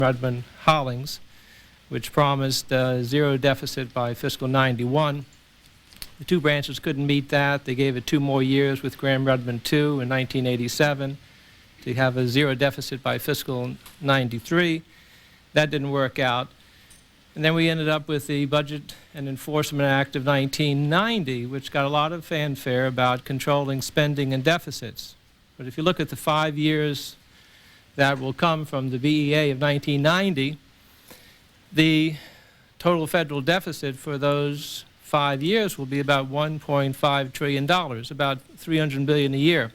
Rudman Hollings, which promised zero deficit by fiscal 91. The two branches couldn't meet that. They gave it 2 more years with Graham-Rudman 2 in 1987 to have a zero deficit by fiscal 93. That didn't work out. And then we ended up with the Budget and Enforcement Act of 1990, which got a lot of fanfare about controlling spending and deficits. But if you look at the 5 years that will come from the BEA of 1990, the total federal deficit for those 5 years will be about $1.5 trillion, about $300 billion a year.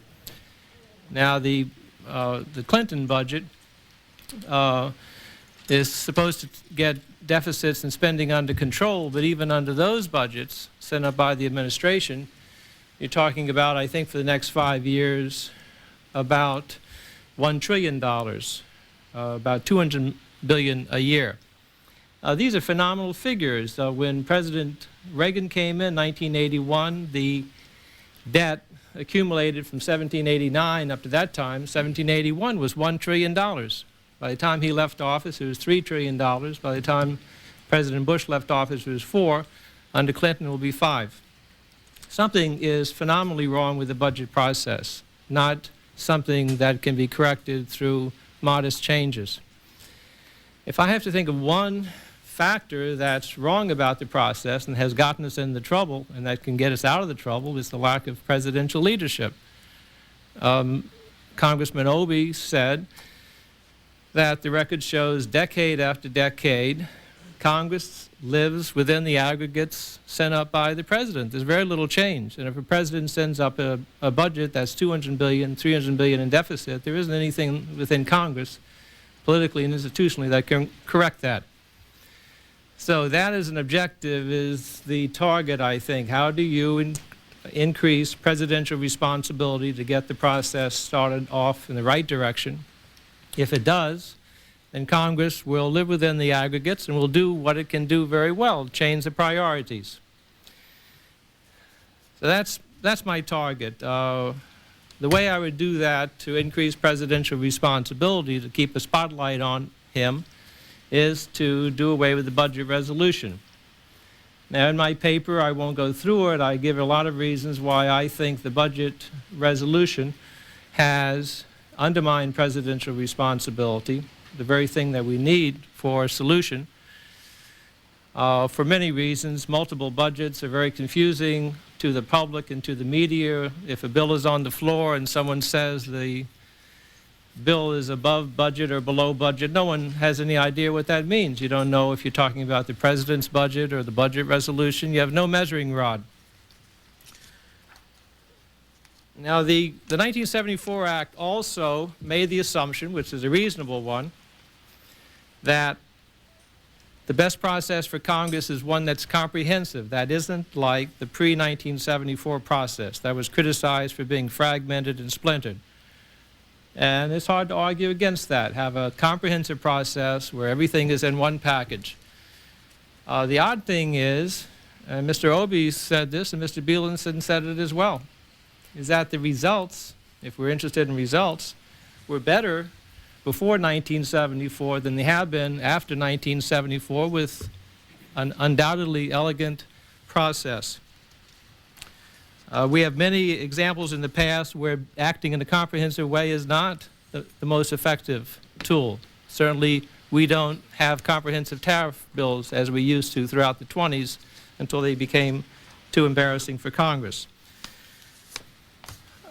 Now the Clinton budget is supposed to get deficits and spending under control, but even under those budgets sent up by the administration, you're talking about, I think, for the next 5 years, about $1 trillion, about $200 billion a year. These are phenomenal figures. When President Reagan came in 1981, the debt accumulated from 1789 up to that time, 1781, was $1 trillion. By the time he left office, it was $3 trillion. By the time President Bush left office, it was 4. Under Clinton, it will be 5. Something is phenomenally wrong with the budget process, not something that can be corrected through modest changes. If I have to think of one factor that's wrong about the process and has gotten us into trouble and that can get us out of the trouble, is the lack of presidential leadership. Congressman Obey said that the record shows decade after decade, Congress lives within the aggregates sent up by the president. There's very little change. And if a president sends up a budget that's $200 billion, $300 billion in deficit, there isn't anything within Congress, politically and institutionally, that can correct that. So that as an objective is the target, I think. How do you increase presidential responsibility to get the process started off in the right direction? If it does, then Congress will live within the aggregates and will do what it can do very well, change the priorities. So that's my target. The way I would do that to increase presidential responsibility, to keep a spotlight on him, is to do away with the budget resolution. Now, in my paper, I won't go through it. I give a lot of reasons why I think the budget resolution has undermined presidential responsibility, the very thing that we need for a solution. For many reasons, multiple budgets are very confusing to the public and to the media. If a bill is on the floor and someone says the bill is above budget or below budget, no one has any idea what that means. You don't know if you're talking about the president's budget or the budget resolution. You have no measuring rod. Now, the 1974 Act also made the assumption, which is a reasonable one, that the best process for Congress is one that's comprehensive. That isn't like the pre-1974 process that was criticized for being fragmented and splintered. And it's hard to argue against that. Have a comprehensive process where everything is in one package. The odd thing is, and Mr. Obey said this, and Mr. Bielenson said it as well, is that the results, if we're interested in results, were better before 1974 than they have been after 1974 with an undoubtedly elegant process. We have many examples in the past where acting in a comprehensive way is not the most effective tool. Certainly, we don't have comprehensive tariff bills as we used to throughout the 20s until they became too embarrassing for Congress.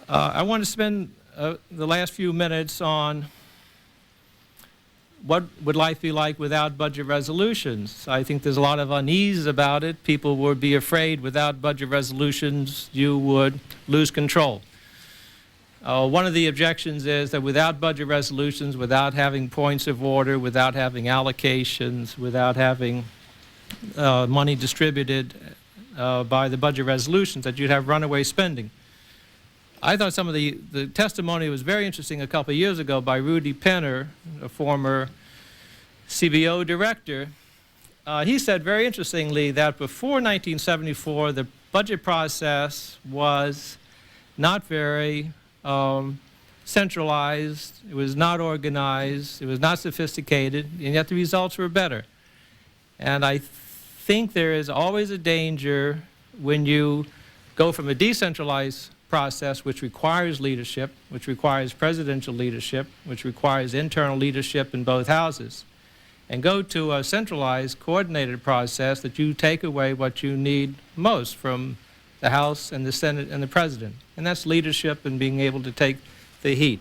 I want to spend the last few minutes on what would life be like without budget resolutions. I think there's a lot of unease about it. People would be afraid without budget resolutions you would lose control. One of the objections is that without budget resolutions, without having points of order, without having allocations, without having money distributed by the budget resolutions, that you'd have runaway spending. I thought some of the testimony was very interesting a couple of years ago by Rudy Penner, a former CBO director. He said very interestingly that before 1974, the budget process was not very centralized, it was not organized, it was not sophisticated, and yet the results were better. And I think there is always a danger when you go from a decentralized process, which requires leadership, which requires presidential leadership, which requires internal leadership in both houses, and go to a centralized, coordinated process, that you take away what you need most from the House and the Senate and the President, and that's leadership and being able to take the heat.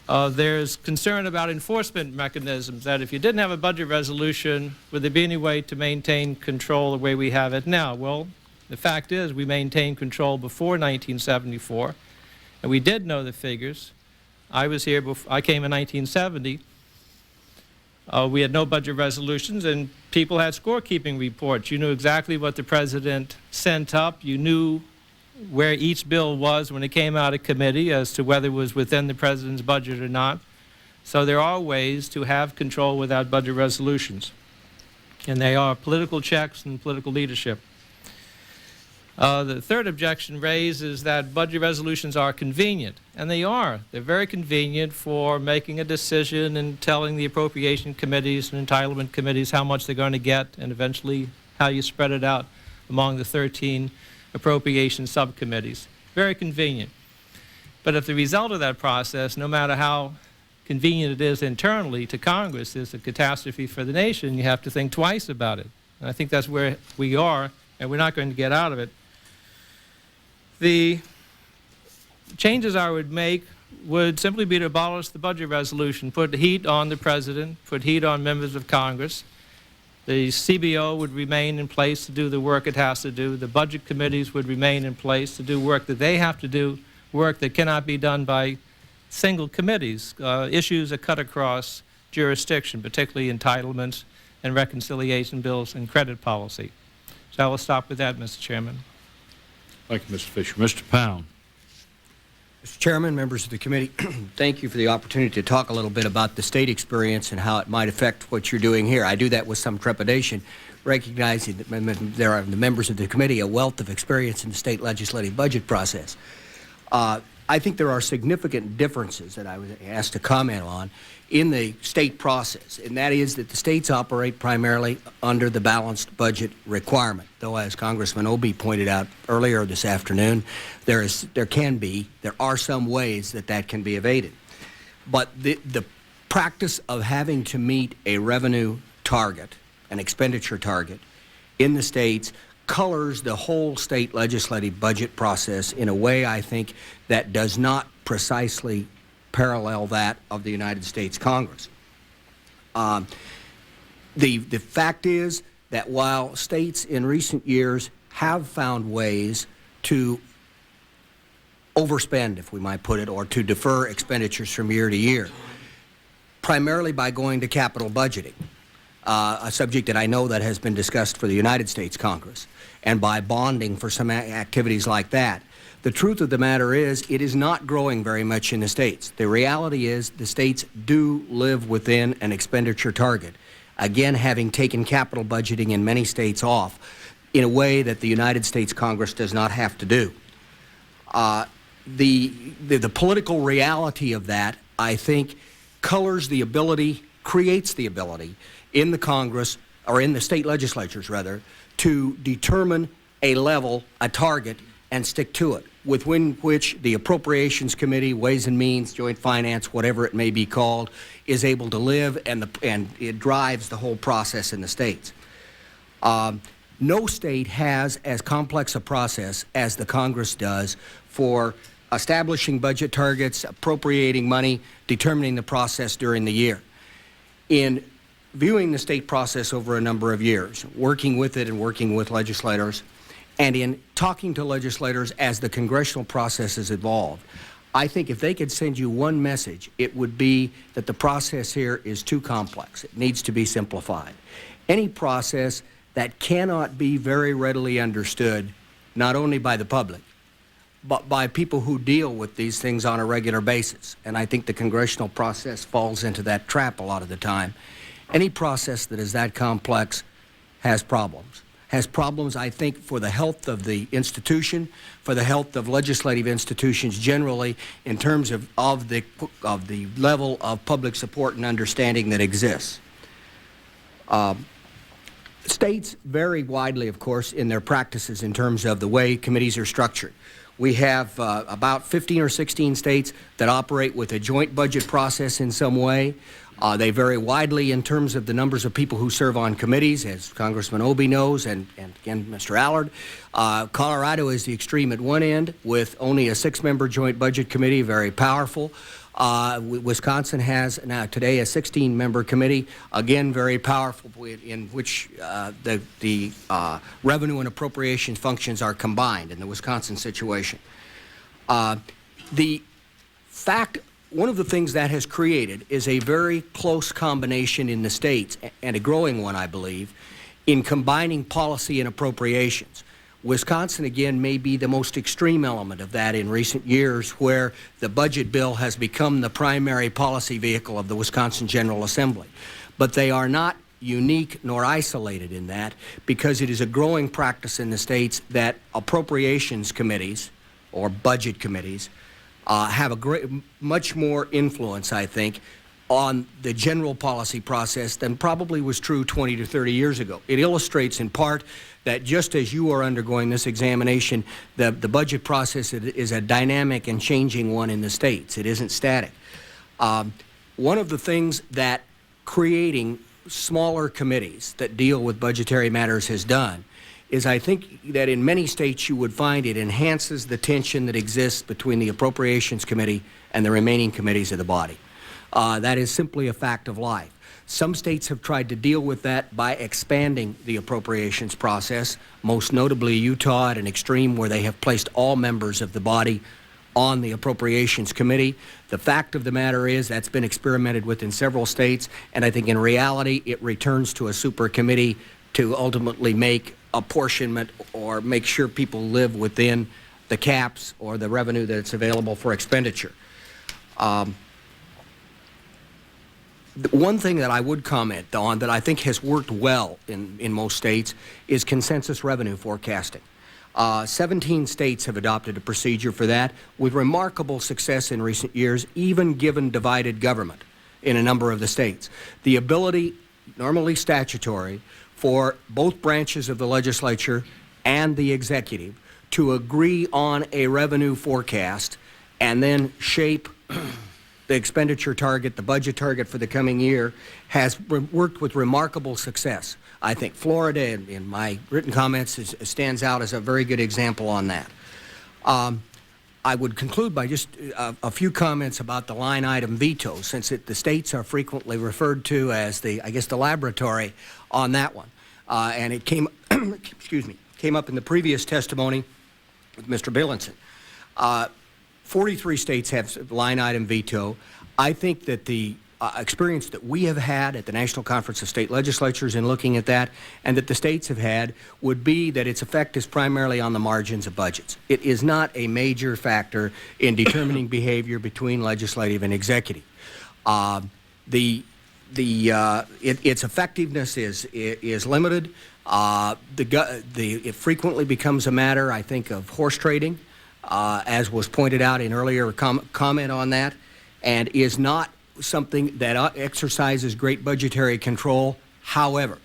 There's concern about enforcement mechanisms, that if you didn't have a budget resolution, would there be any way to maintain control the way we have it now? Well, the fact is we maintained control before 1974, and we did know the figures. I was here before, I came in 1970. We had no budget resolutions, and people had scorekeeping reports. You knew exactly what the President sent up. You knew where each bill was when it came out of committee as to whether it was within the President's budget or not. So there are ways to have control without budget resolutions, and they are political checks and political leadership. The third objection raised is that budget resolutions are convenient, and they are. They're very convenient for making a decision and telling the appropriation committees and entitlement committees how much they're going to get, and eventually how you spread it out among the 13 appropriation subcommittees. Very convenient. But if the result of that process, no matter how convenient it is internally to Congress, is a catastrophe for the nation, you have to think twice about it. And I think that's where we are, and we're not going to get out of it. The changes I would make would simply be to abolish the budget resolution, put heat on the President, put heat on members of Congress. The CBO would remain in place to do the work it has to do. The budget committees would remain in place to do work that they have to do, work that cannot be done by single committees. Issues that cut across jurisdiction, particularly entitlements and reconciliation bills and credit policy. So I will stop with that, Mr. Chairman. Thank you, Mr. Fisher. Mr. Pound. Mr. Chairman, members of the committee, thank you for the opportunity to talk a little bit about the state experience and how it might affect what you're doing here. I do that with some trepidation, recognizing that there are the members of the committee a wealth of experience in the state legislative budget process. I think there are significant differences that I was asked to comment on in the state process, and that is that the states operate primarily under the balanced budget requirement, though as Congressman Obey pointed out earlier this afternoon, there are some ways that can be evaded. But the practice of having to meet a revenue target, an expenditure target, in the states colors the whole state legislative budget process in a way, I think, that does not precisely parallel that of the United States Congress. The fact is that while states in recent years have found ways to overspend, if we might put it, or to defer expenditures from year to year, primarily by going to capital budgeting, a subject that I know that has been discussed for the United States Congress, and by bonding for some activities like that. The truth of the matter is it is not growing very much in the states. The reality is the states do live within an expenditure target, again having taken capital budgeting in many states off in a way that the United States Congress does not have to do. The political reality of that, I think, colors the ability, creates the ability in the Congress, or in the state legislatures rather, to determine a level, a target, and stick to it, within which the Appropriations Committee, Ways and Means, Joint Finance, whatever it may be called, is able to live, and it drives the whole process in the states. No state has as complex a process as the Congress does for establishing budget targets, appropriating money, determining the process during the year. In viewing the state process over a number of years, working with it and working with legislators, and in talking to legislators as the congressional process has evolved, I think if they could send you one message, it would be that the process here is too complex. It needs to be simplified. Any process that cannot be very readily understood, not only by the public, but by people who deal with these things on a regular basis. And I think the congressional process falls into that trap a lot of the time. Any process that is that complex has problems. has problems, I think, for the health of the institution, for the health of legislative institutions generally, in terms of the level of public support and understanding that exists. States vary widely, of course, in their practices in terms of the way committees are structured. We have about 15 or 16 states that operate with a joint budget process in some way. They vary widely in terms of the numbers of people who serve on committees, as Congressman Obey knows, and again, Mr. Allard. Colorado is the extreme at one end, with only a 6-member joint budget committee, very powerful. Wisconsin has now today a 16-member committee, again very powerful, in which the revenue and appropriations functions are combined in the Wisconsin situation. One of the things that has created is a very close combination in the states, and a growing one, I believe, in combining policy and appropriations. Wisconsin, again, may be the most extreme element of that in recent years, where the budget bill has become the primary policy vehicle of the Wisconsin General Assembly. But they are not unique nor isolated in that, because it is a growing practice in the states that appropriations committees or budget committees have much more influence, I think, on the general policy process than probably was true 20 to 30 years ago. It illustrates in part that just as you are undergoing this examination, the budget process is a dynamic and changing one in the states. It isn't static. One of the things that creating smaller committees that deal with budgetary matters has done is, I think, that in many states you would find it enhances the tension that exists between the Appropriations Committee and the remaining committees of the body. That is simply a fact of life. Some states have tried to deal with that by expanding the appropriations process, most notably Utah at an extreme where they have placed all members of the body on the Appropriations Committee. The fact of the matter is that's been experimented with in several states, and I think in reality it returns to a super committee to ultimately make apportionment or make sure people live within the caps or the revenue that's available for expenditure. One thing that I would comment on that I think has worked well in most states is consensus revenue forecasting. 17 states have adopted a procedure for that with remarkable success in recent years, even given divided government in a number of the states. The ability, normally statutory, for both branches of the legislature and the executive to agree on a revenue forecast and then shape the expenditure target, the budget target for the coming year, has worked with remarkable success. I think Florida, in my written comments, stands out as a very good example on that. I would conclude by just a few comments about the line item veto, since the states are frequently referred to as the laboratory on that one. And it came, came up in the previous testimony with Mr. Billingson. 43 states have line item veto. I think that the experience that we have had at the National Conference of State Legislatures in looking at that, and that the states have had, would be that its effect is primarily on the margins of budgets. It is not a major factor in determining behavior between legislative and executive. Its effectiveness is limited. It frequently becomes a matter, I think, of horse trading, as was pointed out in earlier comment on that, and is not something that exercises great budgetary control. However,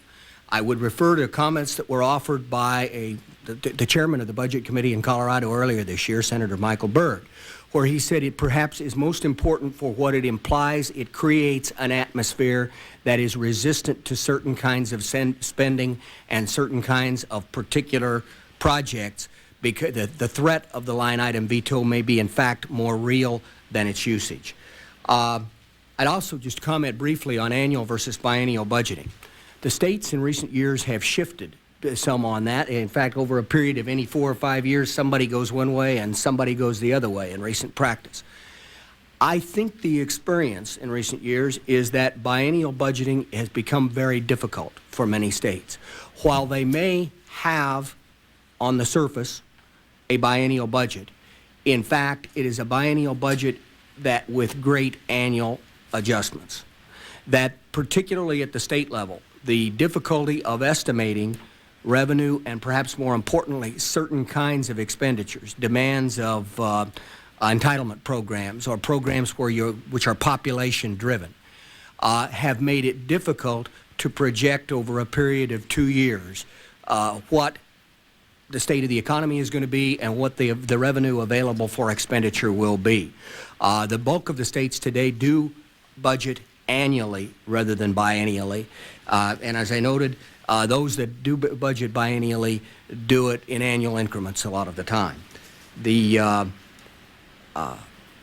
I would refer to comments that were offered by the chairman of the Budget Committee in Colorado earlier this year, Senator Michael Byrd, where he said it perhaps is most important for what it implies. It creates an atmosphere that is resistant to certain kinds of spending and certain kinds of particular projects, because the threat of the line item veto may be in fact more real than its usage. I'd also just comment briefly on annual versus biennial budgeting. The states in recent years have shifted some on that. In fact, over a period of any 4 or 5 years, somebody goes one way and somebody goes the other way in recent practice. I think the experience in recent years is that biennial budgeting has become very difficult for many states. While they may have, on the surface, a biennial budget, in fact, it is a biennial budget that with great annual adjustments. That particularly at the state level, the difficulty of estimating revenue, and perhaps more importantly, certain kinds of expenditures, demands of entitlement programs or programs which are population-driven, have made it difficult to project over a period of 2 years what the state of the economy is going to be and what the revenue available for expenditure will be. The bulk of the states today do budget annually rather than biennially, and as I noted, those that do budget biennially do it in annual increments a lot of the time. With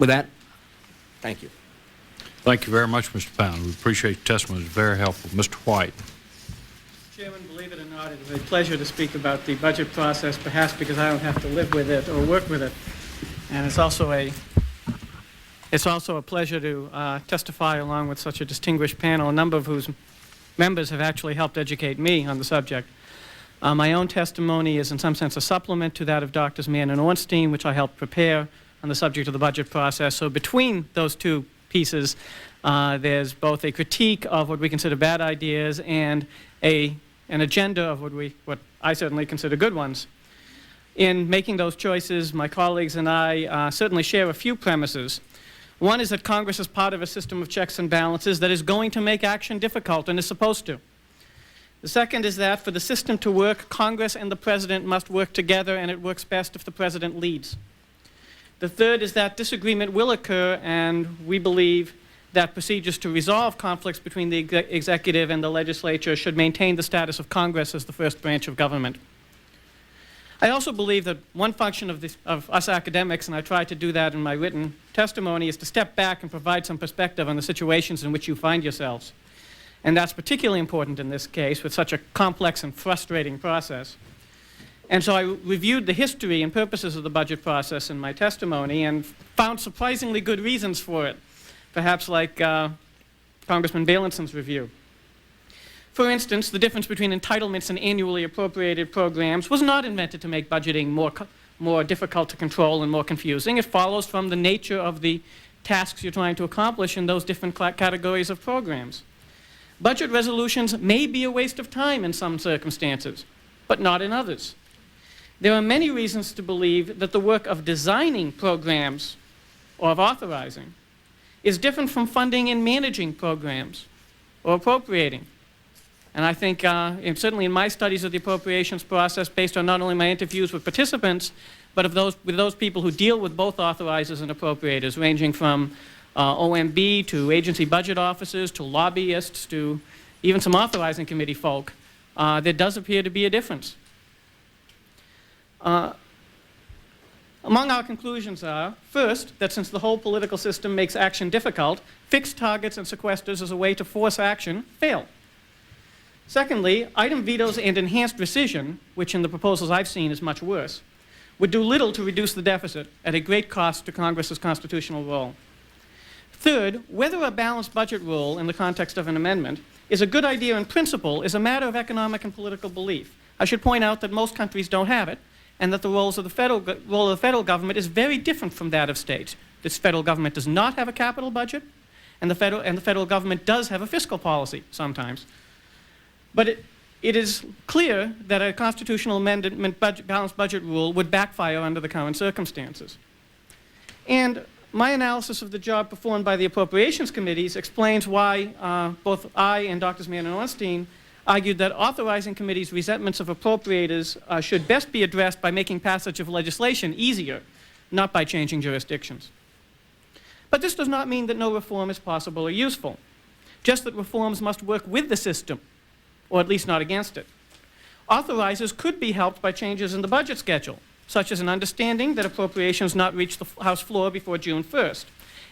that, thank you. Thank you very much, Mr. Pound. We appreciate your testimony. It was very helpful. Mr. White. Chairman, believe it or not, it is a pleasure to speak about the budget process, perhaps because I don't have to live with it or work with it. And it's also a pleasure to testify along with such a distinguished panel, a number of whose members have actually helped educate me on the subject. My own testimony is in some sense a supplement to that of Drs. Mann and Ornstein, which I helped prepare on the subject of the budget process. So between those two pieces, there's both a critique of what we consider bad ideas and an agenda of what I certainly consider good ones. In making those choices, my colleagues and I certainly share a few premises. One is that Congress is part of a system of checks and balances that is going to make action difficult and is supposed to. The second is that for the system to work, Congress and the President must work together, and it works best if the President leads. The third is that disagreement will occur, and we believe that procedures to resolve conflicts between the executive and the legislature should maintain the status of Congress as the first branch of government. I also believe that one function of us academics, and I tried to do that in my written testimony, is to step back and provide some perspective on the situations in which you find yourselves. And that's particularly important in this case with such a complex and frustrating process. And so I reviewed the history and purposes of the budget process in my testimony and found surprisingly good reasons for it, perhaps like Congressman Bailenson review. For instance, the difference between entitlements and annually appropriated programs was not invented to make budgeting more difficult to control and more confusing. It follows from the nature of the tasks you're trying to accomplish in those different categories of programs. Budget resolutions may be a waste of time in some circumstances, but not in others. There are many reasons to believe that the work of designing programs or of authorizing is different from funding and managing programs or appropriating. And I think, certainly in my studies of the appropriations process, based on not only my interviews with participants, but with those people who deal with both authorizers and appropriators, ranging from OMB to agency budget officers to lobbyists to even some authorizing committee folk, there does appear to be a difference. Among our conclusions are, first, that since the whole political system makes action difficult, fixed targets and sequesters as a way to force action fail. Secondly, item vetoes and enhanced rescission, which in the proposals I've seen is much worse, would do little to reduce the deficit at a great cost to Congress's constitutional role. Third, whether a balanced budget rule in the context of an amendment is a good idea in principle is a matter of economic and political belief. I should point out that most countries don't have it, and that the role of the federal government is very different from that of states. This federal government does not have a capital budget, and the federal government does have a fiscal policy sometimes. But it is clear that a constitutional amendment balanced budget rule would backfire under the current circumstances. And my analysis of the job performed by the appropriations committees explains why both I and Drs. Mann and Ornstein argued that authorizing committees' resentments of appropriators should best be addressed by making passage of legislation easier, not by changing jurisdictions. But this does not mean that no reform is possible or useful, just that reforms must work with the system, or at least not against it. Authorizers could be helped by changes in the budget schedule, such as an understanding that appropriations not reach the House floor before June 1st,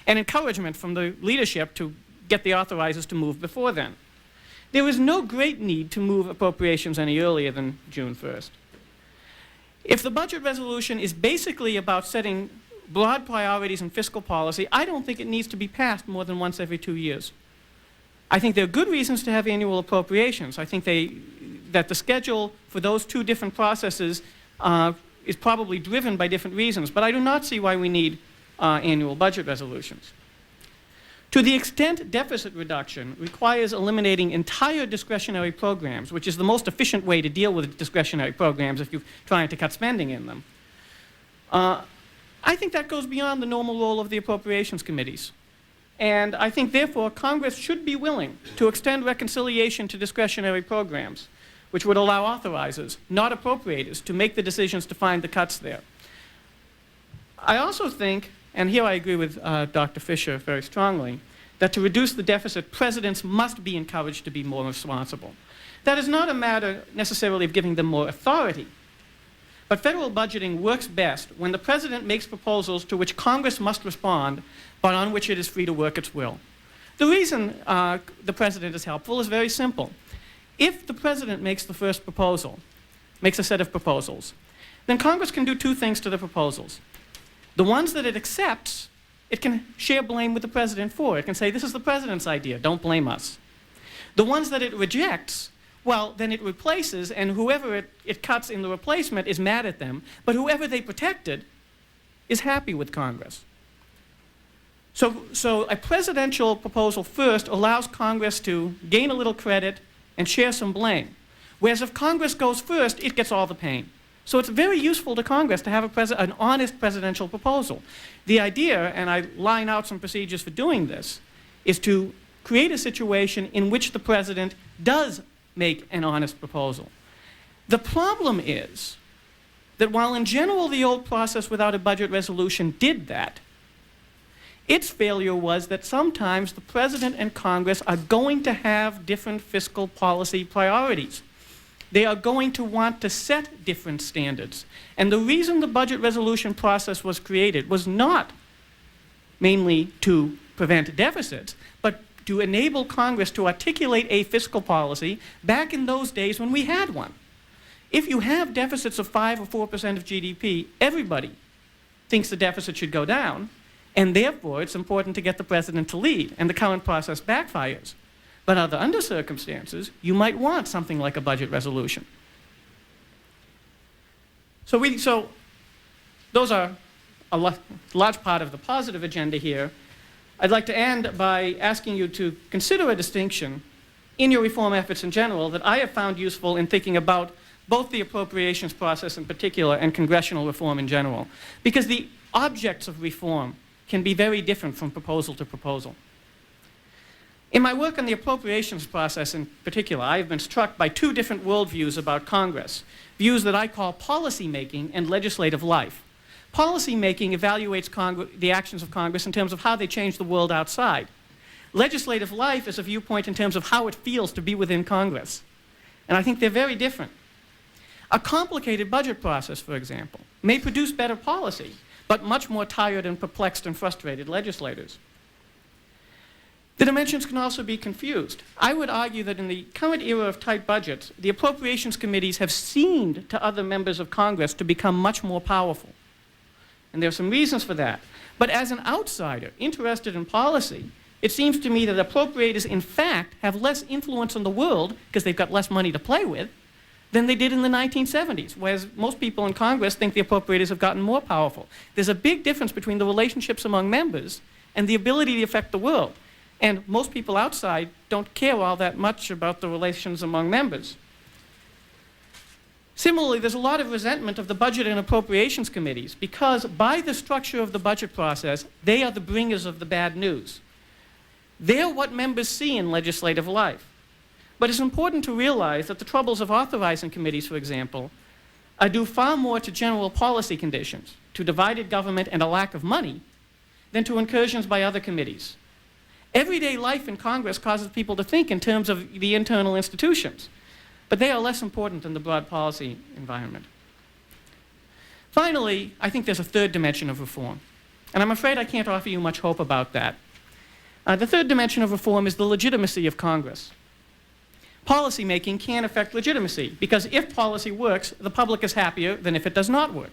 and encouragement from the leadership to get the authorizers to move before then. There is no great need to move appropriations any earlier than June 1st. If the budget resolution is basically about setting broad priorities in fiscal policy, I don't think it needs to be passed more than once every 2 years. I think there are good reasons to have annual appropriations. I think that the schedule for those two different processes is probably driven by different reasons, but I do not see why we need annual budget resolutions. To the extent deficit reduction requires eliminating entire discretionary programs, which is the most efficient way to deal with discretionary programs if you're trying to cut spending in them, I think that goes beyond the normal role of the appropriations committees. And I think, therefore, Congress should be willing to extend reconciliation to discretionary programs, which would allow authorizers, not appropriators, to make the decisions to find the cuts there. I also think, and here I agree with Dr. Fisher very strongly, that to reduce the deficit, presidents must be encouraged to be more responsible. That is not a matter necessarily of giving them more authority, but federal budgeting works best when the president makes proposals to which Congress must respond, but on which it is free to work its will. The reason the president is helpful is very simple. If the president makes the first proposal, makes a set of proposals, then Congress can do two things to the proposals. The ones that it accepts, it can share blame with the president for. It can say, this is the president's idea, don't blame us. The ones that it rejects, well, then it replaces, and whoever it cuts in the replacement is mad at them, but whoever they protected is happy with Congress. So a presidential proposal first allows Congress to gain a little credit and share some blame. Whereas if Congress goes first, it gets all the pain. So it's very useful to Congress to have an honest presidential proposal. The idea, and I line out some procedures for doing this, is to create a situation in which the president does make an honest proposal. The problem is that while in general the old process without a budget resolution did that, its failure was that sometimes the president and Congress are going to have different fiscal policy priorities. They are going to want to set different standards. And the reason the budget resolution process was created was not mainly to prevent deficits, but to enable Congress to articulate a fiscal policy back in those days when we had one. If you have deficits of 5 or 4% of GDP, everybody thinks the deficit should go down, and therefore it's important to get the president to lead, and the current process backfires. But under circumstances, you might want something like a budget resolution. So those are a large part of the positive agenda here. I'd like to end by asking you to consider a distinction in your reform efforts in general that I have found useful in thinking about both the appropriations process in particular and congressional reform in general, because the objects of reform can be very different from proposal to proposal. In my work on the appropriations process in particular, I have been struck by two different worldviews about Congress, views that I call policymaking and legislative life. Policymaking evaluates the actions of Congress in terms of how they change the world outside. Legislative life is a viewpoint in terms of how it feels to be within Congress. And I think they're very different. A complicated budget process, for example, may produce better policy, but much more tired and perplexed and frustrated legislators. The dimensions can also be confused. I would argue that in the current era of tight budgets, the appropriations committees have seemed to other members of Congress to become much more powerful. And there are some reasons for that. But as an outsider interested in policy, it seems to me that appropriators, in fact, have less influence on the world, because they've got less money to play with, than they did in the 1970s, whereas most people in Congress think the appropriators have gotten more powerful. There's a big difference between the relationships among members and the ability to affect the world. And most people outside don't care all that much about the relations among members. Similarly, there's a lot of resentment of the budget and appropriations committees because by the structure of the budget process, they are the bringers of the bad news. They're what members see in legislative life. But it's important to realize that the troubles of authorizing committees, for example, are due far more to general policy conditions, to divided government and a lack of money, than to incursions by other committees. Everyday life in Congress causes people to think in terms of the internal institutions, but they are less important than the broad policy environment. Finally, I think there's a third dimension of reform, and I'm afraid I can't offer you much hope about that. The third dimension of reform is the legitimacy of Congress. Policymaking can affect legitimacy, because if policy works, the public is happier than if it does not work.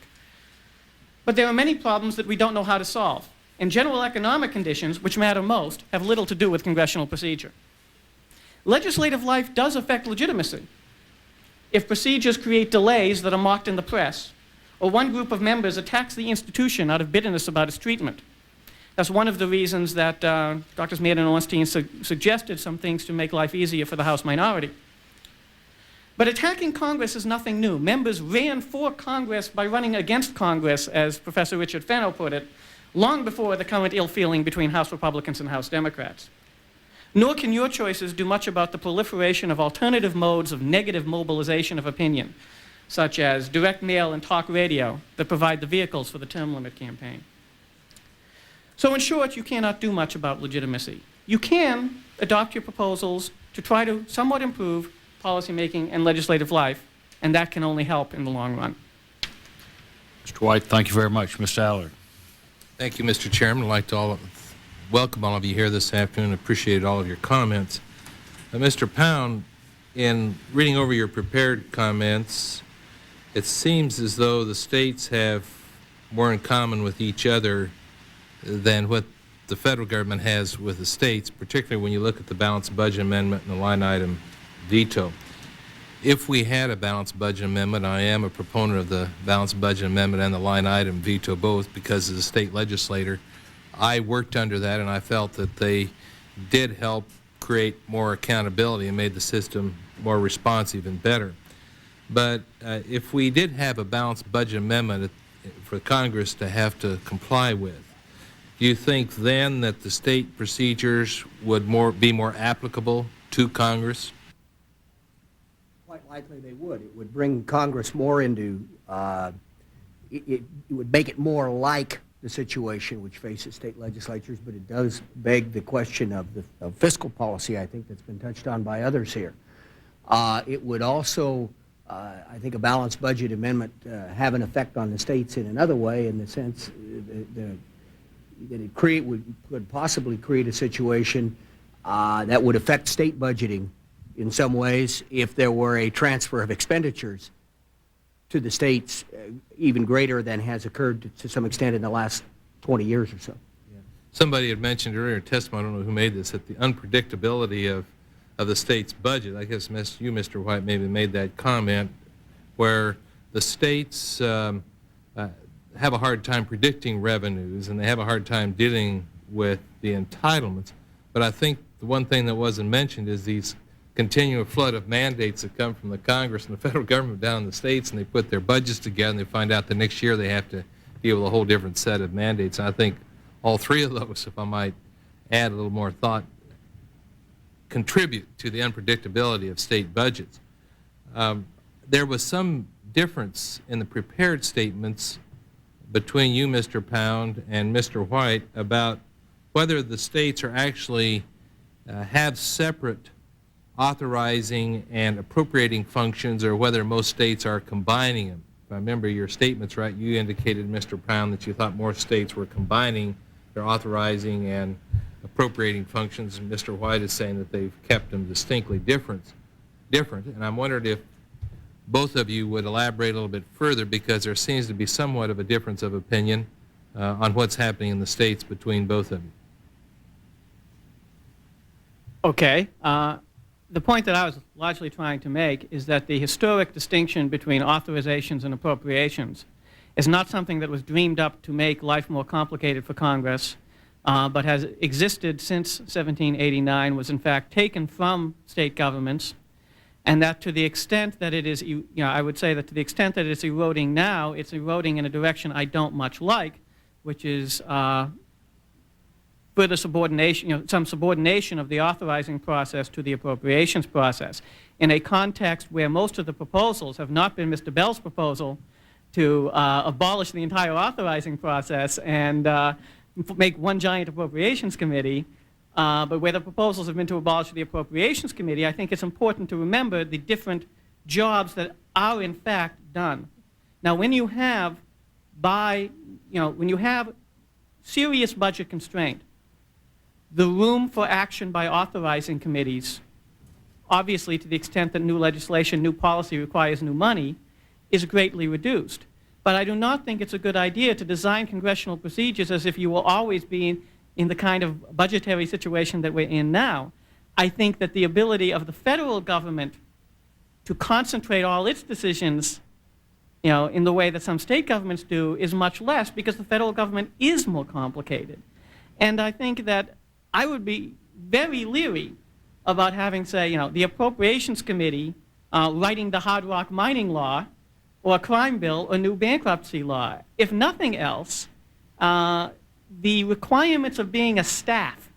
But there are many problems that we don't know how to solve, and general economic conditions, which matter most, have little to do with congressional procedure. Legislative life does affect legitimacy. If procedures create delays that are mocked in the press, or one group of members attacks the institution out of bitterness about its treatment, That's one of the reasons that Drs. Mann and Ornstein suggested some things to make life easier for the House minority. But attacking Congress is nothing new. Members ran for Congress by running against Congress, as Professor Richard Fenno put it, long before the current ill feeling between House Republicans and House Democrats. Nor can your choices do much about the proliferation of alternative modes of negative mobilization of opinion, such as direct mail and talk radio, that provide the vehicles for the term limit campaign. So in short, you cannot do much about legitimacy. You can adopt your proposals to try to somewhat improve policymaking and legislative life, and that can only help in the long run. Mr. White, thank you very much. Mr. Allard. Thank you, Mr. Chairman. I'd like to welcome all of you here this afternoon. Appreciate all of your comments. Mr. Pound, in reading over your prepared comments, it seems as though the states have more in common with each other than what the federal government has with the states, particularly when you look at the balanced budget amendment and the line item veto. If we had a balanced budget amendment, I am a proponent of the balanced budget amendment and the line item veto both because as a state legislator, I worked under that and I felt that they did help create more accountability and made the system more responsive and better. But if we did have a balanced budget amendment for Congress to have to comply with, do you think then that the state procedures would be more applicable to Congress? Quite likely they would. It would bring Congress more into, it would make it more like the situation which faces state legislatures, but it does beg the question of fiscal policy, I think, that's been touched on by others here. It would also, I think, a balanced budget amendment have an effect on the states in another way, in the sense that it could possibly create a situation that would affect state budgeting in some ways if there were a transfer of expenditures to the states even greater than has occurred to some extent in the last 20 years or so. Yeah. Somebody had mentioned earlier in testimony, I don't know who made this, that the unpredictability of the state's budget. I guess you, Mr. White, maybe made that comment where the states have a hard time predicting revenues and they have a hard time dealing with the entitlements. But I think the one thing that wasn't mentioned is these continual flood of mandates that come from the Congress and the federal government down in the states, and they put their budgets together and they find out the next year they have to deal with a whole different set of mandates. And I think all three of those, if I might add a little more thought, contribute to the unpredictability of state budgets. There was some difference in the prepared statements between you, Mr. Pound, and Mr. White about whether the states are actually have separate authorizing and appropriating functions or whether most states are combining them. If I remember your statements right, you indicated, Mr. Pound, that you thought more states were combining their authorizing and appropriating functions, and Mr. White is saying that they've kept them distinctly different. And I'm wondering if both of you would elaborate a little bit further, because there seems to be somewhat of a difference of opinion on what's happening in the states between both of you. Okay. The point that I was largely trying to make is that the historic distinction between authorizations and appropriations is not something that was dreamed up to make life more complicated for Congress, but has existed since 1789, was in fact taken from state governments, and that to the extent that it is, I would say that to the extent that it's eroding now, it's eroding in a direction I don't much like, which is further subordination, some subordination of the authorizing process to the appropriations process, in a context where most of the proposals have not been Mr. Bell's proposal to abolish the entire authorizing process and make one giant appropriations committee, but where the proposals have been to abolish the appropriations committee. I think it's important to remember the different jobs that are in fact done. Now, when you have serious budget constraint, the room for action by authorizing committees, obviously to the extent that new legislation, new policy requires new money, is greatly reduced. But I do not think it's a good idea to design congressional procedures as if you will always be in the kind of budgetary situation that we're in now. I think that the ability of the federal government to concentrate all its decisions in the way that some state governments do is much less, because the federal government is more complicated. And I think that I would be very leery about having, say, the Appropriations Committee writing the hard rock mining law or crime bill or new bankruptcy law. If nothing else, the requirements of being a staff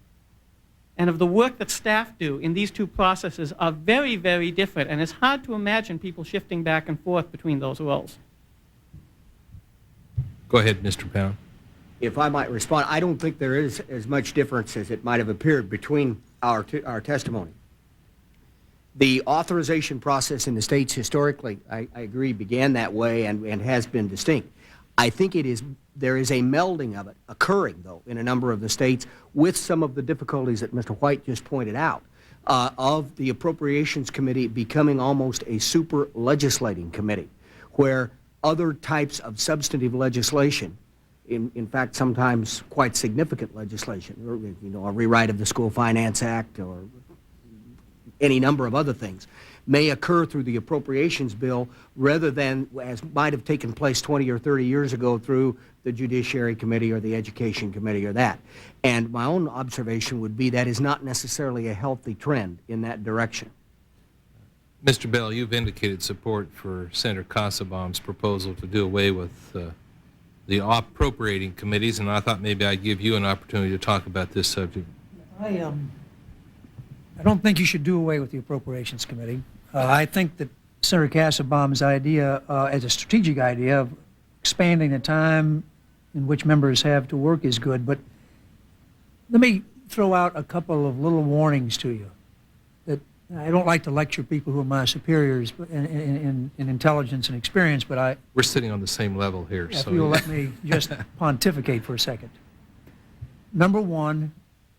and of the work that staff do in these two processes are very, very different, and it's hard to imagine people shifting back and forth between those roles. Go ahead, Mr. Pound. If I might respond, I don't think there is as much difference as it might have appeared between our testimony. The authorization process in the states historically, I agree, began that way and has been distinct. I think there is a melding of it occurring, though, in a number of the states with some of the difficulties that Mr. White just pointed out, of the Appropriations Committee becoming almost a super legislating committee, where other types of substantive legislation, in fact, sometimes quite significant legislation, a rewrite of the School Finance Act or any number of other things, may occur through the appropriations bill rather than, as might have taken place 20 or 30 years ago, through the Judiciary Committee or the Education Committee or that. And my own observation would be that is not necessarily a healthy trend in that direction. Mr. Bell, you've indicated support for Senator Kassebaum's proposal to do away with the appropriating committees, and I thought maybe I'd give you an opportunity to talk about this subject. I don't think you should do away with the Appropriations Committee. I think that Senator Kassebaum's idea, as a strategic idea of expanding the time in which members have to work is good, but let me throw out a couple of little warnings to you. That I don't like to lecture people who are my superiors in intelligence and experience, but We're sitting on the same level here. if So you'll let me just pontificate for a second. Number one,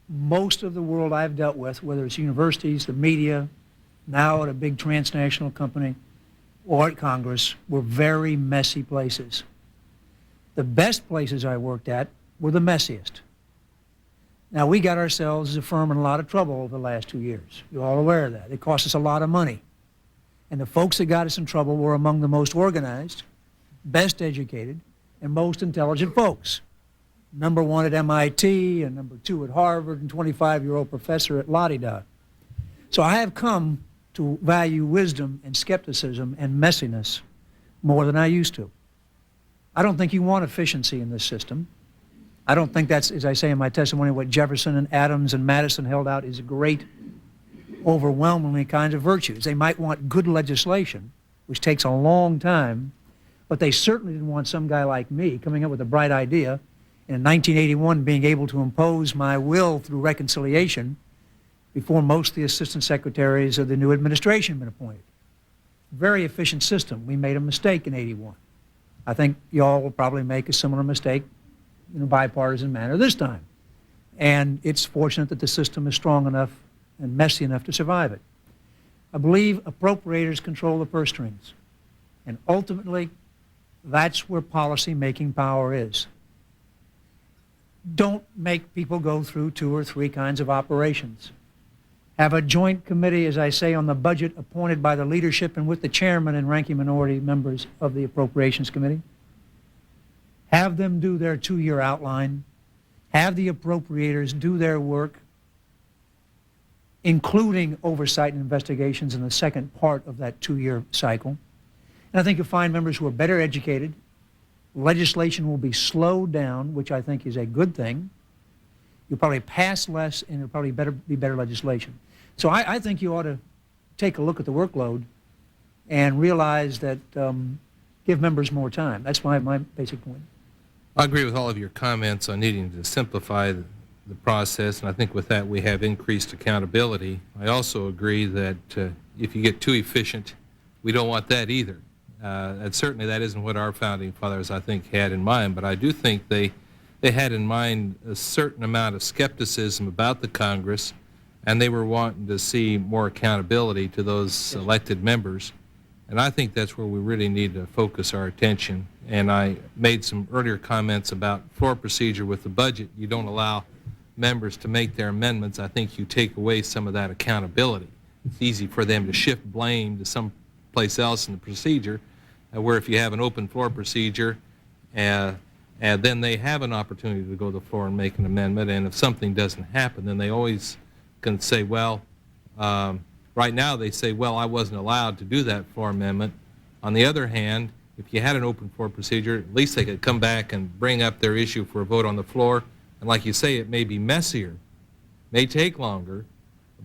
most of the world I've dealt with, whether it's universities, the media, now at a big transnational company, or at Congress, were very messy places. The best places I worked at were the messiest. Now, we got ourselves as a firm in a lot of trouble over the last 2 years. You're all aware of that. It cost us a lot of money. And the folks that got us in trouble were among the most organized, best educated, and most intelligent folks. Number one at MIT, and number two at Harvard, and 25-year-old professor at La-di-da. So I have come to value wisdom and skepticism and messiness more than I used to. I don't think you want efficiency in this system. I don't think that's, as I say in my testimony, what Jefferson and Adams and Madison held out is great, overwhelmingly kinds of virtues. They might want good legislation, which takes a long time, but they certainly didn't want some guy like me coming up with a bright idea and in 1981 being able to impose my will through reconciliation before most of the assistant secretaries of the new administration had been appointed. Very efficient system. We made a mistake in '81. I think y'all will probably make a similar mistake in a bipartisan manner this time. And it's fortunate that the system is strong enough and messy enough to survive it. I believe appropriators control the purse strings. And ultimately, that's where policy-making power is. Don't make people go through 2 or 3 kinds of operations. Have a joint committee, as I say, on the budget appointed by the leadership and with the chairman and ranking minority members of the Appropriations Committee. Have them do their 2-year outline. Have the appropriators do their work, including oversight and investigations in the second part of that 2-year cycle. And I think you'll find members who are better educated. Legislation will be slowed down, which I think is a good thing. You'll probably pass less, and it'll probably be better legislation. So I think you ought to take a look at the workload and realize that give members more time. That's my basic point. I agree with all of your comments on needing to simplify the process, and I think with that we have increased accountability. I also agree that if you get too efficient, we don't want that either. And certainly that isn't what our founding fathers, I think, had in mind, but I do think they had in mind a certain amount of skepticism about the Congress, and they were wanting to see more accountability to those elected members. And I think that's where we really need to focus our attention. And I made some earlier comments about floor procedure with the budget. You don't allow members to make their amendments. I think you take away some of that accountability. It's easy for them to shift blame to someplace else in the procedure, where if you have an open floor procedure and and then they have an opportunity to go to the floor and make an amendment, and if something doesn't happen, then they always can say, well, right now they say, well, I wasn't allowed to do that floor amendment. On the other hand, if you had an open floor procedure, at least they could come back and bring up their issue for a vote on the floor, and like you say, it may be messier, may take longer,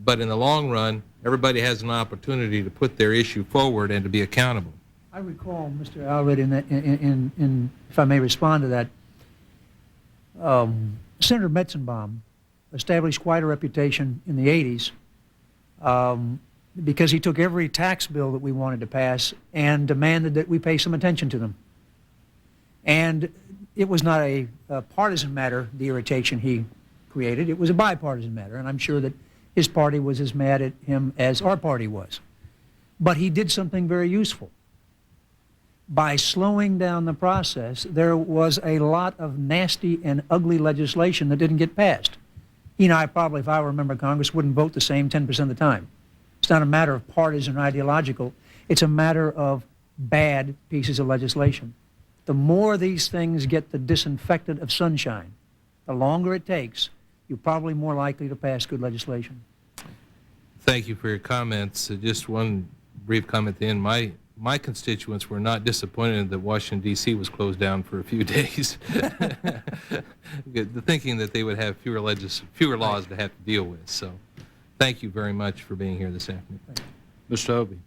but in the long run, everybody has an opportunity to put their issue forward and to be accountable. I recall, Mr. Allred, if I may respond to that, Senator Metzenbaum established quite a reputation in the 80s because he took every tax bill that we wanted to pass and demanded that we pay some attention to them. And it was not a partisan matter, the irritation he created. It was a bipartisan matter, and I'm sure that his party was as mad at him as our party was. But he did something very useful. By slowing down the process, there was a lot of nasty and ugly legislation that didn't get passed. He and I probably, if I were a member of Congress, wouldn't vote the same 10% of the time. It's not a matter of partisan or ideological. It's a matter of bad pieces of legislation. The more these things get the disinfectant of sunshine, the longer it takes, you're probably more likely to pass good legislation. Thank you for your comments. Just one brief comment at the end. My constituents were not disappointed that Washington, D.C. was closed down for a few days. The thinking that they would have fewer laws to have to deal with. So thank you very much for being here this afternoon. Mr. Obey.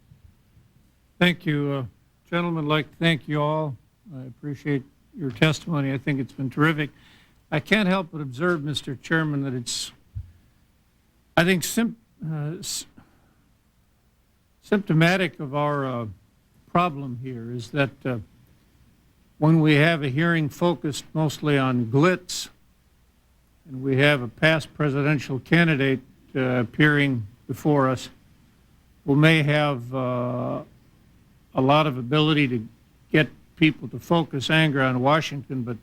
Thank you. Gentlemen, I'd like to thank you all. I appreciate your testimony. I think it's been terrific. I can't help but observe, Mr. Chairman, that it's, I think, symptomatic of our problem here is that when we have a hearing focused mostly on glitz, and we have a past presidential candidate appearing before us who may have a lot of ability to get people to focus anger on Washington, but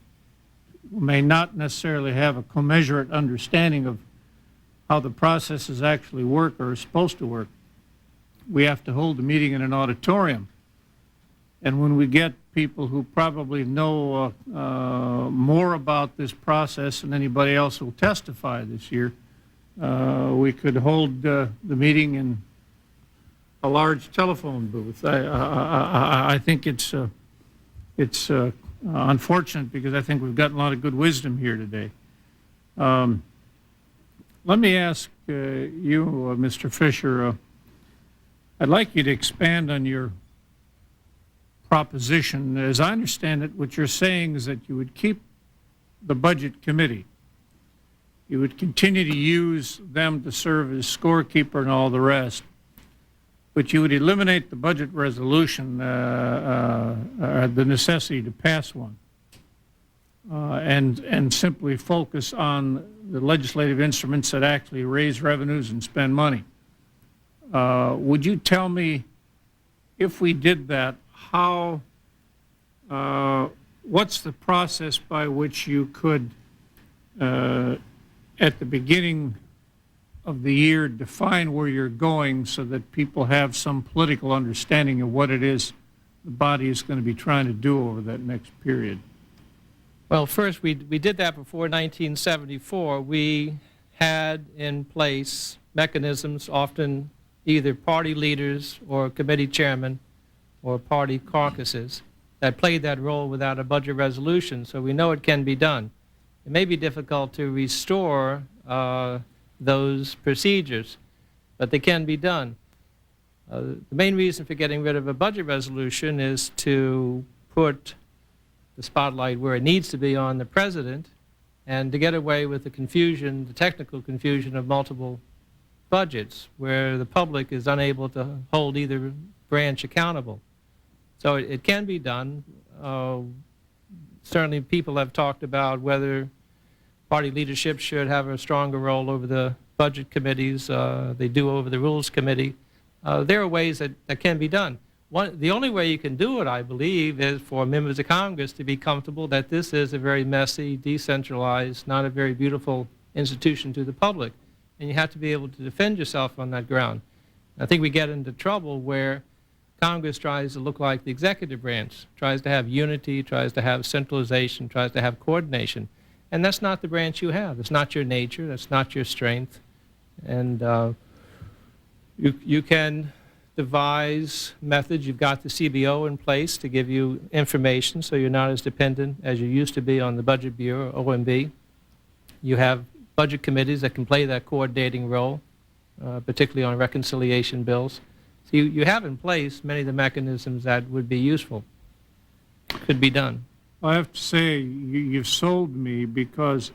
may not necessarily have a commensurate understanding of how the processes actually work or are supposed to work. We have to hold the meeting in an auditorium. And when we get people who probably know more about this process than anybody else who will testify this year, we could hold the meeting in a large telephone booth. I think it's unfortunate because I think we've gotten a lot of good wisdom here today. Let me ask you, Mr. Fisher, I'd like you to expand on your proposition. As I understand it, what you're saying is that you would keep the Budget Committee. You would continue to use them to serve as scorekeeper and all the rest, but you would eliminate the budget resolution, the necessity to pass one, and simply focus on the legislative instruments that actually raise revenues and spend money. Would you tell me, if we did that, how, what's the process by which you could, at the beginning of the year, define where you're going so that people have some political understanding of what it is the body is going to be trying to do over that next period? Well, first, we did that before 1974. We had in place mechanisms, often either party leaders or committee chairmen or party caucuses, that played that role without a budget resolution, so we know it can be done. It may be difficult to restore those procedures, but they can be done. The main reason for getting rid of a budget resolution is to put the spotlight where it needs to be on the president and to get away with the confusion, the technical confusion of multiple budgets where the public is unable to hold either branch accountable. So it can be done. Certainly people have talked about whether party leadership should have a stronger role over the budget committees. They do over the rules committee. There are ways that can be done. The only way you can do it, I believe, is for members of Congress to be comfortable that this is a very messy, decentralized, not a very beautiful institution to the public. And you have to be able to defend yourself on that ground. I think we get into trouble where Congress tries to look like the executive branch, tries to have unity, tries to have centralization, tries to have coordination. And that's not the branch you have. It's not your nature. That's not your strength. And you can devise methods. You've got the CBO in place to give you information so you're not as dependent as you used to be on the Budget Bureau, OMB. You have budget committees that can play that coordinating role, particularly on reconciliation bills. So you have in place many of the mechanisms that would be useful, could be done. I have to say, you've sold me, because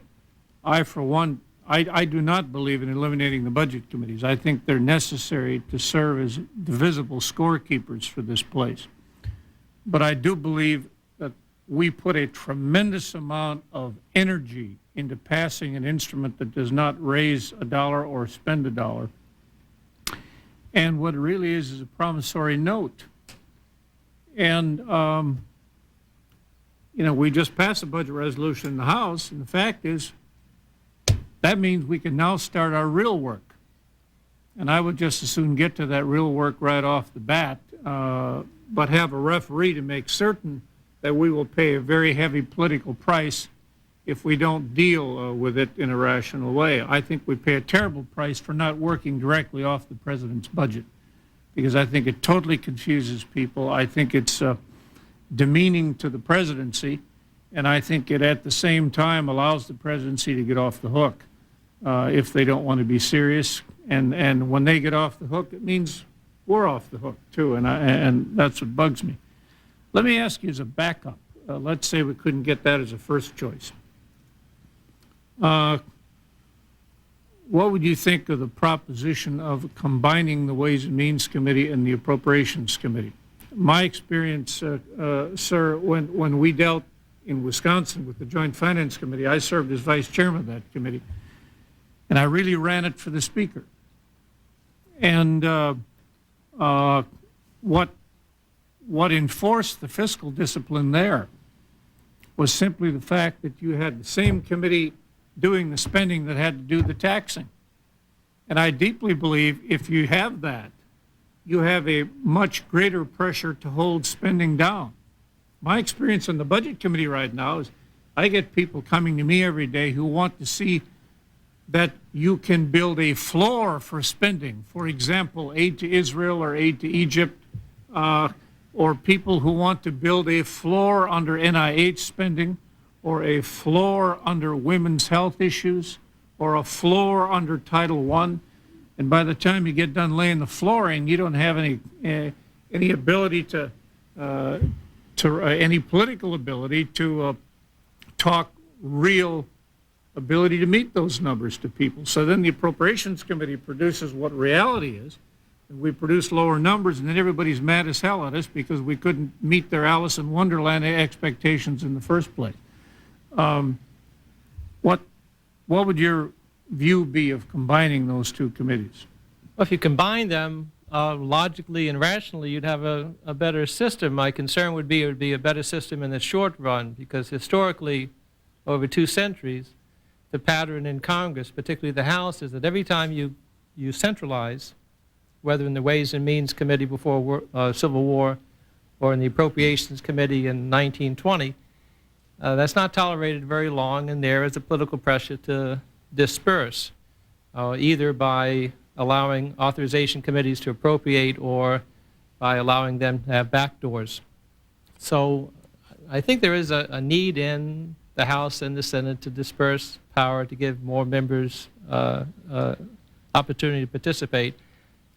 I, for one, I do not believe in eliminating the budget committees. I think they're necessary to serve as divisible scorekeepers for this place. But I do believe that we put a tremendous amount of energy into passing an instrument that does not raise a dollar or spend a dollar. And what it really is a promissory note. And, you know, we just passed a budget resolution in the House, and the fact is, that means we can now start our real work. And I would just as soon get to that real work right off the bat, but have a referee to make certain that we will pay a very heavy political price if we don't deal with it in a rational way. I think we pay a terrible price for not working directly off the president's budget, because I think it totally confuses people. I think it's demeaning to the presidency, and I think it at the same time allows the presidency to get off the hook if they don't want to be serious. And when they get off the hook, it means we're off the hook too, and that's what bugs me. Let me ask you as a backup. Let's say we couldn't get that as a first choice. What would you think of the proposition of combining the Ways and Means Committee and the Appropriations Committee? My experience, sir, when we dealt in Wisconsin with the Joint Finance Committee, I served as vice chairman of that committee, and I really ran it for the speaker. And what enforced the fiscal discipline there was simply the fact that you had the same committee doing the spending that had to do the taxing. And I deeply believe if you have that, you have a much greater pressure to hold spending down. My experience on the Budget Committee right now is I get people coming to me every day who want to see that you can build a floor for spending. For example, aid to Israel or aid to Egypt, or people who want to build a floor under NIH spending, or a floor under women's health issues, or a floor under Title I. And by the time you get done laying the flooring, you don't have any ability to any political ability to talk real ability to meet those numbers to people. So then the Appropriations Committee produces what reality is, and we produce lower numbers, and then everybody's mad as hell at us because we couldn't meet their Alice in Wonderland expectations in the first place. What would your view be of combining those two committees? Well, if you combine them logically and rationally, you'd have a better system. My concern would be it would be a better system in the short run, because historically, over 2 centuries, the pattern in Congress, particularly the House, is that every time you centralize, whether in the Ways and Means Committee before Civil War or in the Appropriations Committee in 1920, that's not tolerated very long, and there is a political pressure to disperse, either by allowing authorization committees to appropriate or by allowing them to have backdoors. So I think there is a need in the House and the Senate to disperse power, to give more members opportunity to participate.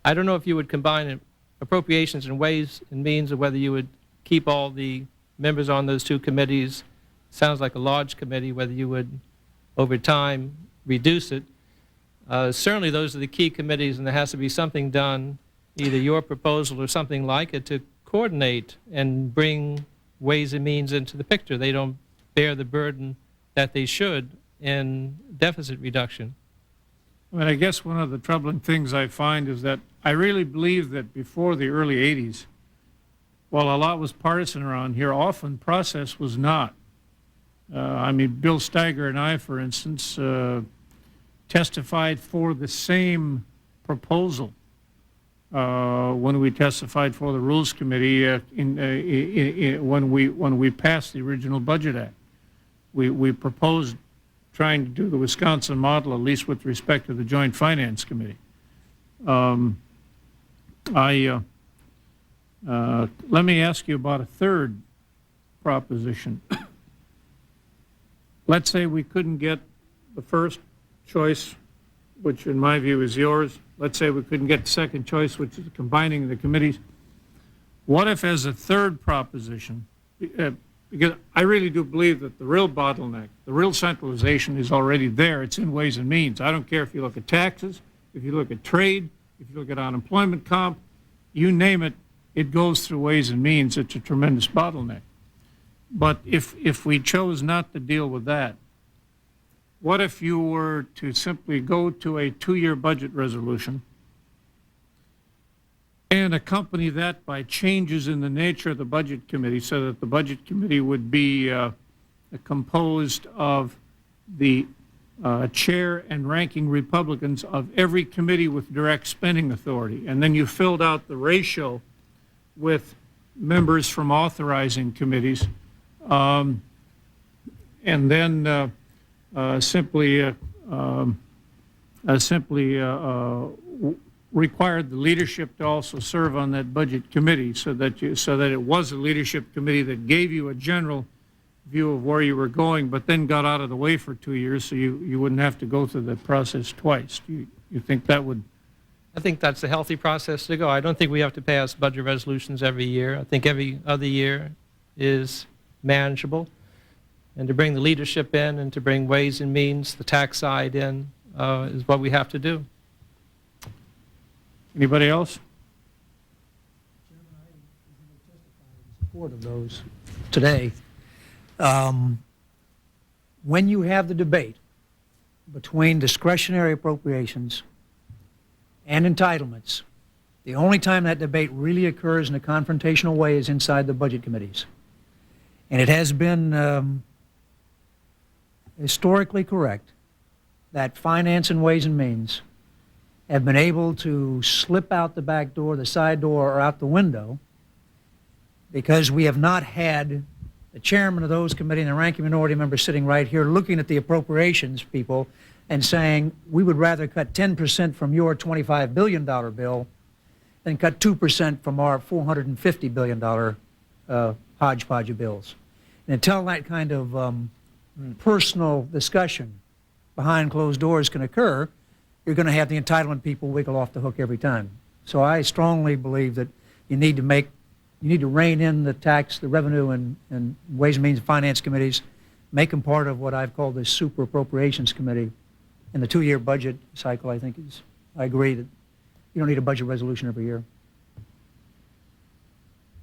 I don't know if you would combine appropriations and Ways and Means, or whether you would keep all the members on those 2 committees. Sounds like a large committee, whether you would, over time, reduce it. Certainly those are the key committees, and there has to be something done, either your proposal or something like it, to coordinate and bring Ways and Means into the picture. They don't bear the burden that they should in deficit reduction. I mean, I guess one of the troubling things I find is that I really believe that before the early 80s, while a lot was partisan around here, often process was not. I mean, Bill Steiger and I, for instance, testified for the same proposal when we testified for the Rules Committee when we passed the original Budget Act. We proposed trying to do the Wisconsin model, at least with respect to the Joint Finance Committee. Let me ask you about a third proposition. Let's say we couldn't get the first choice, which in my view is yours. Let's say we couldn't get the second choice, which is combining the committees. What if, as a third proposition, because I really do believe that the real bottleneck, the real centralization is already there. It's in Ways and Means. I don't care if you look at taxes, if you look at trade, if you look at unemployment comp, you name it, it goes through Ways and Means. It's a tremendous bottleneck. But if we chose not to deal with that, what if you were to simply go to a 2-year budget resolution and accompany that by changes in the nature of the Budget Committee so that the Budget Committee would be composed of the chair and ranking Republicans of every committee with direct spending authority, and then you filled out the ratio with members from authorizing committees, and then simply required the leadership to also serve on that budget committee, so that it was a leadership committee that gave you a general view of where you were going, but then got out of the way for 2 years, so you wouldn't have to go through the process twice. Do you think that would? I think that's a healthy process to go. I don't think we have to pass budget resolutions every year. I think every other year is manageable. And to bring the leadership in and to bring Ways and Means, the tax side in, is what we have to do. Anybody else? Chairman, I testify in support of those today. When you have the debate between discretionary appropriations and entitlements, the only time that debate really occurs in a confrontational way is inside the budget committees. And it has been historically correct that Finance and Ways and Means have been able to slip out the back door, the side door, or out the window because we have not had the chairman of those committees and the ranking minority member sitting right here looking at the appropriations people and saying, we would rather cut 10% from your $25 billion bill than cut 2% from our $450 billion hodgepodge of bills. And until that kind of personal discussion behind closed doors can occur, you're going to have the entitlement people wiggle off the hook every time. So I strongly believe that you need to rein in the tax, the revenue, and Ways and Means and Finance committees, make them part of what I've called the super appropriations committee. And the 2-year budget cycle, I think, I agree that you don't need a budget resolution every year.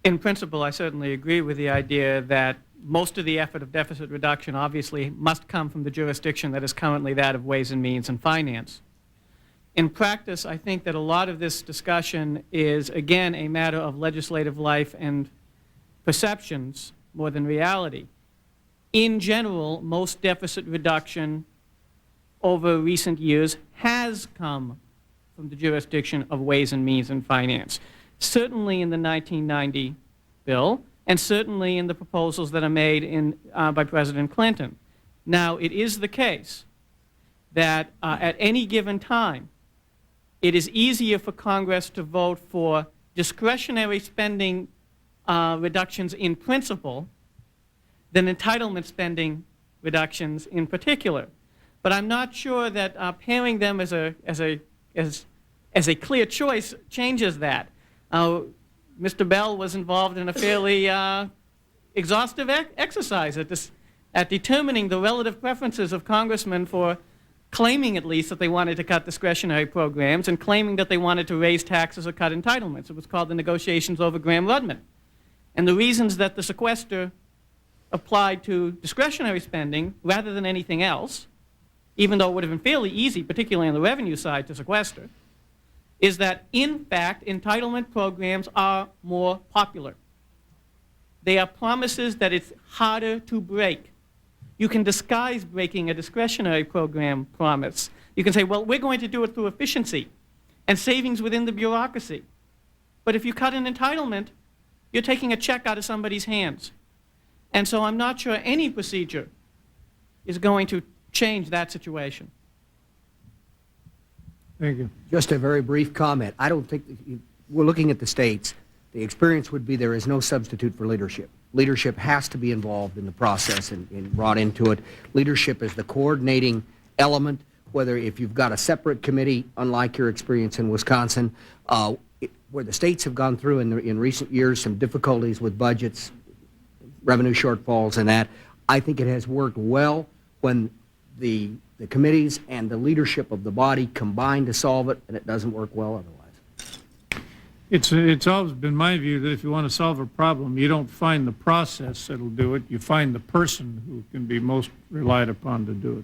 In principle, I certainly agree with the idea that most of the effort of deficit reduction obviously must come from the jurisdiction that is currently that of Ways and Means and Finance. In practice, I think that a lot of this discussion is, again, a matter of legislative life and perceptions more than reality. In general, most deficit reduction over recent years has come from the jurisdiction of Ways and Means and Finance. Certainly in the 1990 bill, and certainly in the proposals that are made by President Clinton. Now, it is the case that at any given time, it is easier for Congress to vote for discretionary spending reductions in principle than entitlement spending reductions in particular. But I'm not sure that pairing them as a clear choice changes that. Mr. Bell was involved in a fairly exhaustive exercise at determining the relative preferences of congressmen for claiming at least that they wanted to cut discretionary programs and claiming that they wanted to raise taxes or cut entitlements. It was called the negotiations over Graham-Rudman. And the reasons that the sequester applied to discretionary spending rather than anything else, even though it would have been fairly easy, particularly on the revenue side, to sequester, is that, in fact, entitlement programs are more popular. They are promises that it's harder to break. You can disguise breaking a discretionary program promise. You can say, well, we're going to do it through efficiency and savings within the bureaucracy. But if you cut an entitlement, you're taking a check out of somebody's hands. And so I'm not sure any procedure is going to change that situation. Thank you. Just a very brief comment. I don't think, we're looking at the states, the experience would be there is no substitute for leadership. Leadership has to be involved in the process and brought into it. Leadership is the coordinating element, whether if you've got a separate committee, unlike your experience in Wisconsin, where the states have gone through in recent years some difficulties with budgets, revenue shortfalls and that. I think it has worked well when the committees and the leadership of the body combine to solve it, and it doesn't work well otherwise. It's always been my view that if you want to solve a problem, you don't find the process that'll do it. You find the person who can be most relied upon to do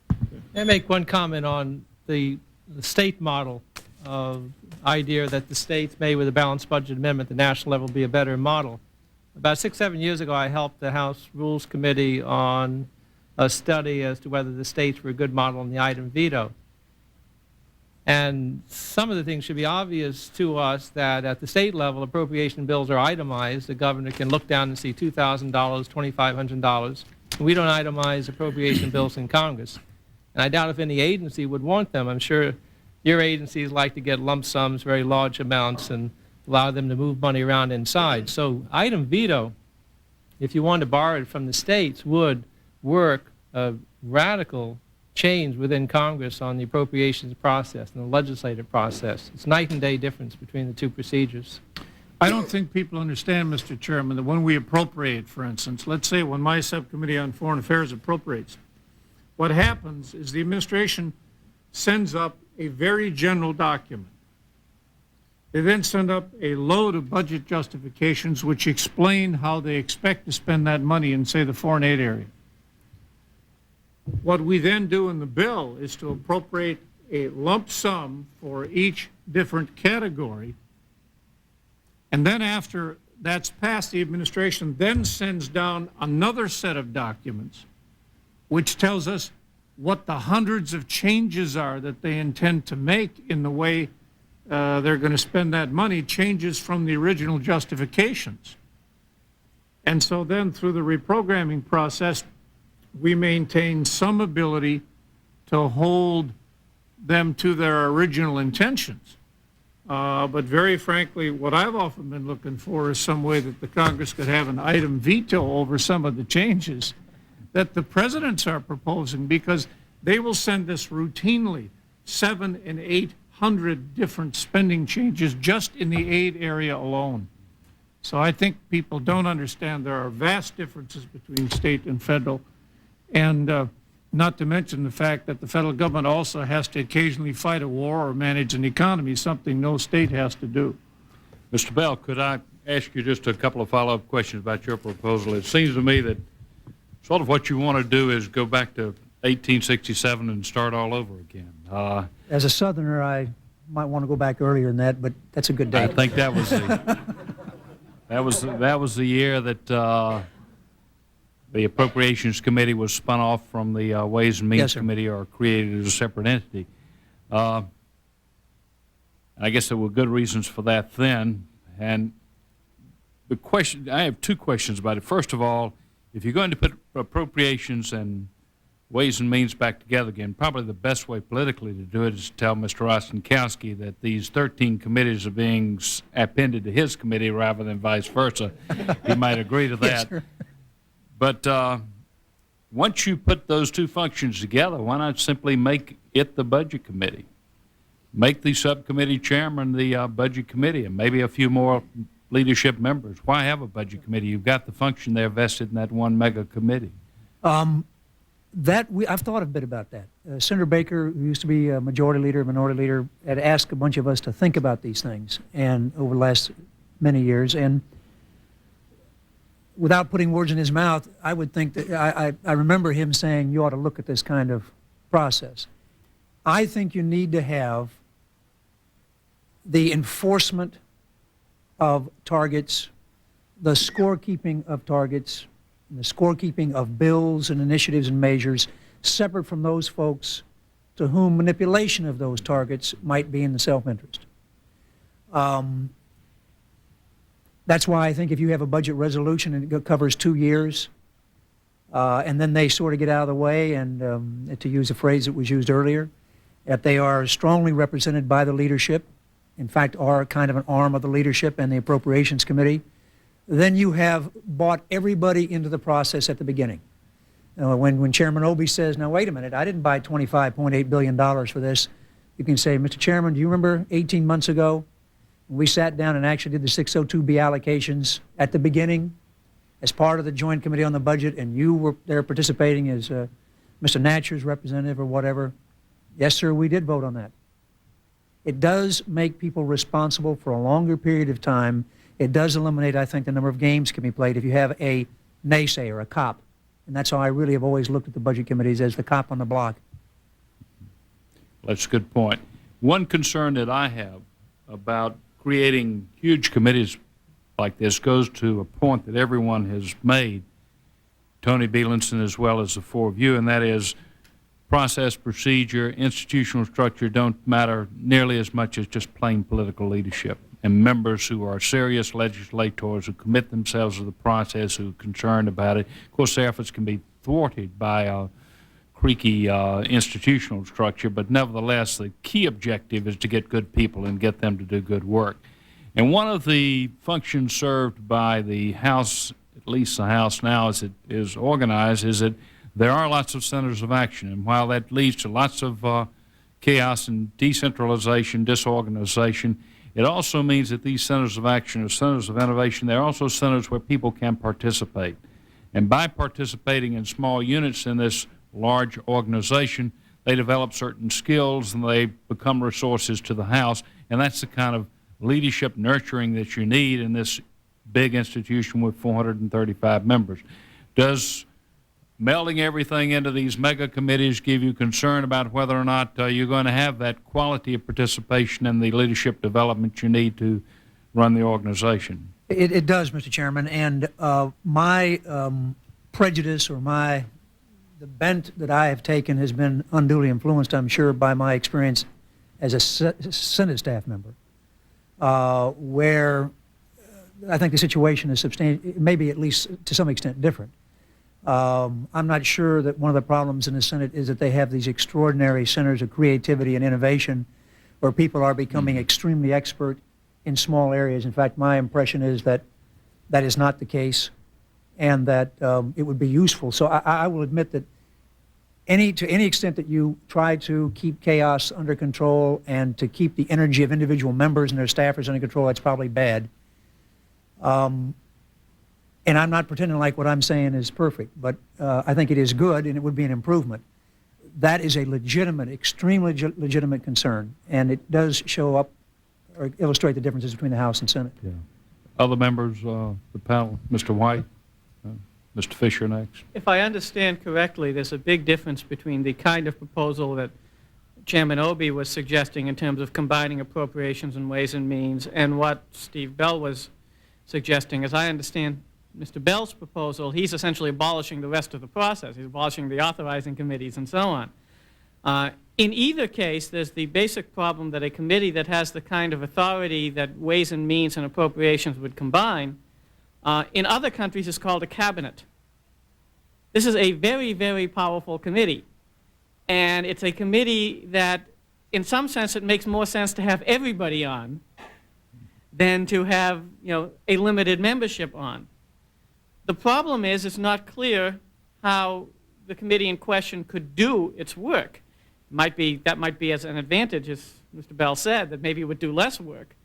it. May I make one comment on the state model of idea that the states may, with a balanced budget amendment, the national level be a better model. About 6, 7 years ago, I helped the House Rules Committee on a study as to whether the states were a good model in the item veto. And some of the things should be obvious to us, that at the state level, appropriation bills are itemized. The governor can look down and see $2,000, $2,500. We don't itemize appropriation bills in Congress. And I doubt if any agency would want them. I'm sure your agencies like to get lump sums, very large amounts, and allow them to move money around inside. So item veto, if you wanted to borrow it from the states, would work a radical change within Congress on the appropriations process and the legislative process. It's night and day difference between the two procedures. I don't think people understand, Mr. Chairman, that when we appropriate, for instance, let's say when my subcommittee on foreign affairs appropriates, what happens is the administration sends up a very general document. They then send up a load of budget justifications which explain how they expect to spend that money in, say, the foreign aid area. What we then do in the bill is to appropriate a lump sum for each different category, and then after that's passed, the administration then sends down another set of documents which tells us what the hundreds of changes are that they intend to make in the way they're going to spend that money, changes from the original justifications. And so then through the reprogramming process, we maintain some ability to hold them to their original intentions. But very frankly, what I've often been looking for is some way that the Congress could have an item veto over some of the changes that the presidents are proposing, because they will send us routinely 700 and 800 different spending changes just in the aid area alone. So I think people don't understand there are vast differences between state and federal, and not to mention the fact that the federal government also has to occasionally fight a war or manage an economy, something no state has to do. Mr. Bell, could I ask you just a couple of follow-up questions about your proposal? It seems to me that sort of what you want to do is go back to 1867 and start all over again. As a Southerner, I might want to go back earlier than that, but that's a good date. I think that was the year that the Appropriations Committee was spun off from the Ways and Means Yes, sir. Committee, or created as a separate entity. I guess there were good reasons for that then. And the question, I have two questions about it. First of all, if you're going to put appropriations and Ways and Means back together again, probably the best way politically to do it is to tell Mr. Rostenkowski that these 13 committees are being appended to his committee rather than vice versa. He might agree to that. Yes, sir. But once you put those two functions together, why not simply make it the Budget Committee? Make the subcommittee chairman the Budget Committee, and maybe a few more leadership members. Why have a Budget Committee? You've got the function there vested in that one mega committee. I've thought a bit about that. Senator Baker, who used to be a majority leader, minority leader, had asked a bunch of us to think about these things, and over the last many years. And without putting words in his mouth, I would think that I remember him saying you ought to look at this kind of process. I think you need to have the enforcement of targets, the scorekeeping of targets, and the scorekeeping of bills and initiatives and measures separate from those folks to whom manipulation of those targets might be in the self-interest. That's why I think if you have a budget resolution and it covers 2 years, and then they sort of get out of the way, and to use a phrase that was used earlier, that they are strongly represented by the leadership, in fact, are kind of an arm of the leadership and the Appropriations Committee, then you have brought everybody into the process at the beginning. When Chairman Obey says, now wait a minute, I didn't buy $25.8 billion for this, you can say, Mr. Chairman, do you remember 18 months ago when we sat down and actually did the 602B allocations at the beginning as part of the Joint Committee on the Budget, and you were there participating as Mr. Natcher's representative or whatever? Yes, sir, we did vote on that. It does make people responsible for a longer period of time. It does eliminate, I think, the number of games can be played if you have a naysayer, a cop. And that's how I really have always looked at the budget committees, as the cop on the block. That's a good point. One concern that I have about creating huge committees like this goes to a point that everyone has made, Tony Bielenson as well as the four of you, and that is process, procedure, institutional structure don't matter nearly as much as just plain political leadership. And members who are serious legislators, who commit themselves to the process, who are concerned about it. Of course, their efforts can be thwarted by a creaky institutional structure, but nevertheless, the key objective is to get good people and get them to do good work. And one of the functions served by the House, at least the House now as it is organized, is that there are lots of centers of action. And while that leads to lots of chaos and decentralization, disorganization, it also means that these centers of action are centers of innovation. They're also centers where people can participate. And by participating in small units in this large organization, they develop certain skills and they become resources to the House. And that's the kind of leadership nurturing that you need in this big institution with 435 members. Does melding everything into these mega committees give you concern about whether or not you're going to have that quality of participation and the leadership development you need to run the organization? It does, Mr. Chairman, and my prejudice or the bent that I have taken has been unduly influenced, I'm sure, by my experience as a Senate staff member, where I think the situation is maybe at least to some extent different. I'm not sure that one of the problems in the Senate is that they have these extraordinary centers of creativity and innovation where people are becoming extremely expert in small areas. In fact, my impression is that that is not the case and that it would be useful. So I will admit that to any extent that you try to keep chaos under control and to keep the energy of individual members and their staffers under control, that's probably bad. And I'm not pretending like what I'm saying is perfect, but I think it is good and it would be an improvement. That is a legitimate, extremely legitimate concern, and it does show up or illustrate the differences between the House and Senate. Yeah. Other members of the panel, Mr. White, Mr. Fisher next. If I understand correctly, there's a big difference between the kind of proposal that Chairman Obey was suggesting in terms of combining appropriations and Ways and Means and what Steve Bell was suggesting. As I understand Mr. Bell's proposal, he's essentially abolishing the rest of the process. He's abolishing the authorizing committees and so on. In either case, there's the basic problem that a committee that has the kind of authority that Ways and Means and Appropriations would combine, in other countries is called a cabinet. This is a very, very powerful committee. And it's a committee that, in some sense, it makes more sense to have everybody on than to have, a limited membership on. The problem is it's not clear how the committee in question could do its work. That might be as an advantage, as Mr. Bell said, that maybe it would do less work.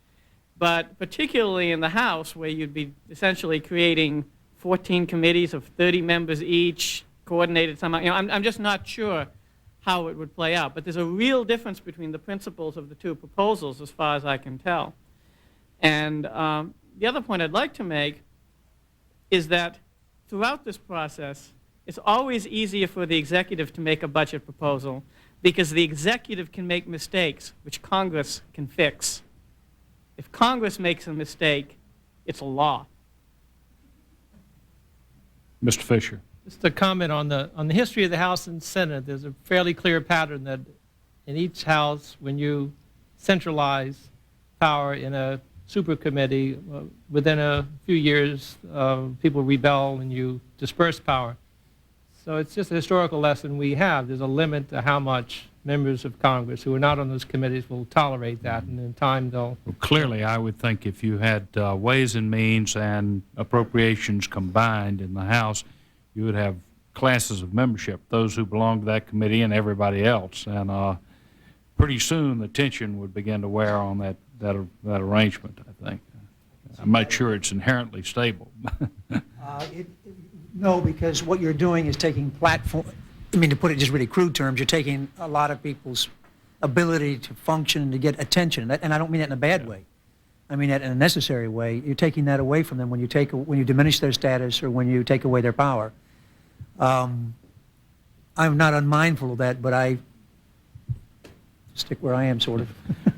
But particularly in the House, where you'd be essentially creating 14 committees of 30 members each, coordinated somehow, I'm just not sure how it would play out. But there's a real difference between the principles of the two proposals, as far as I can tell. And the other point I'd like to make is that throughout this process, it's always easier for the executive to make a budget proposal because the executive can make mistakes, which Congress can fix. If Congress makes a mistake, it's a law. Mr. Fisher. Just a comment on the history of the House and Senate. There's a fairly clear pattern that in each House, when you centralize power in a super committee. Within a few years, people rebel and you disperse power. So it's just a historical lesson we have. There's a limit to how much members of Congress who are not on those committees will tolerate that, and in time they'll... Well, clearly, I would think if you had Ways and Means and Appropriations combined in the House, you would have classes of membership, those who belong to that committee and everybody else. And pretty soon the tension would begin to wear on that arrangement, I think. I'm not sure it's inherently stable. No, because what you're doing is taking platform, I mean, to put it just really crude terms, you're taking a lot of people's ability to function and to get attention, and I don't mean that in a bad way. I mean that in a necessary way. You're taking that away from them when you diminish their status or when you take away their power. I'm not unmindful of that, but I stick where I am, sort of.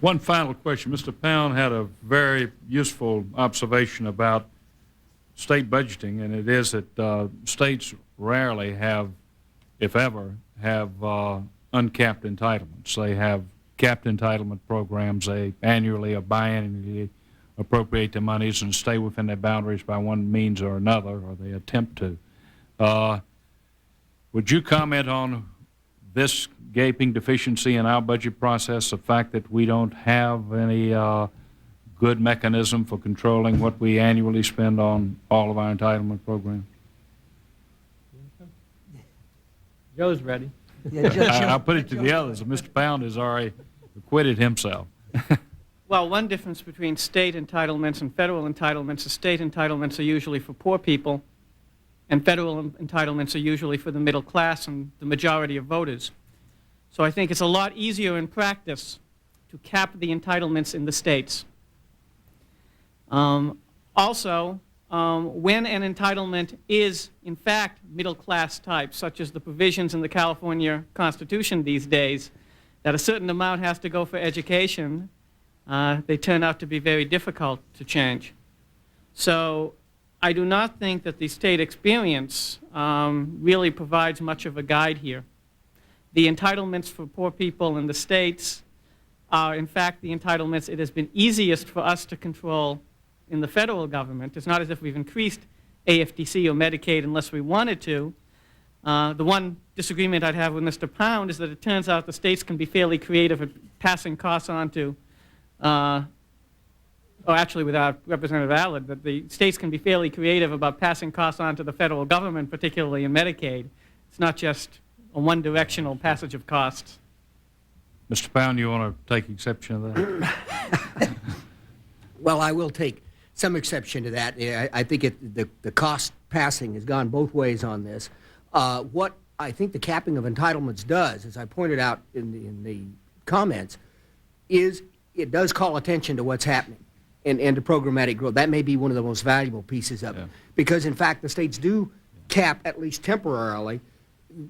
One final question. Mr. Pound had a very useful observation about state budgeting, and it is that states rarely have, if ever, have uncapped entitlements. They have capped entitlement programs. They annually or biannually appropriate the monies and stay within their boundaries by one means or another, or they attempt to. Would you comment on this gaping deficiency in our budget process, the fact that we don't have any good mechanism for controlling what we annually spend on all of our entitlement programs? Joe's ready. I'll put it to the others. Mr. Pound has already acquitted himself. Well, one difference between state entitlements and federal entitlements is state entitlements are usually for poor people, and federal entitlements are usually for the middle class and the majority of voters. So I think it's a lot easier in practice to cap the entitlements in the states. Also, when an entitlement is, in fact, middle-class type, such as the provisions in the California Constitution these days, that a certain amount has to go for education, they turn out to be very difficult to change. So I do not think that the state experience really provides much of a guide here. The entitlements for poor people in the states are, in fact, the entitlements it has been easiest for us to control in the federal government. It's not as if we've increased AFDC or Medicaid unless we wanted to. The one disagreement I'd have with Mr. Pound is that it turns out the states can be fairly creative at passing costs on to, or actually without Representative Allard, that the states can be fairly creative about passing costs on to the federal government, particularly in Medicaid. It's not just a one-directional passage of costs. Mr. Pound, you want to take exception to that? Well, I will take some exception to that. I think the cost passing has gone both ways on this. What I think the capping of entitlements does, as I pointed out in the comments, is it does call attention to what's happening and to programmatic growth. That may be one of the most valuable pieces of it. Because, in fact, the states do cap, at least temporarily,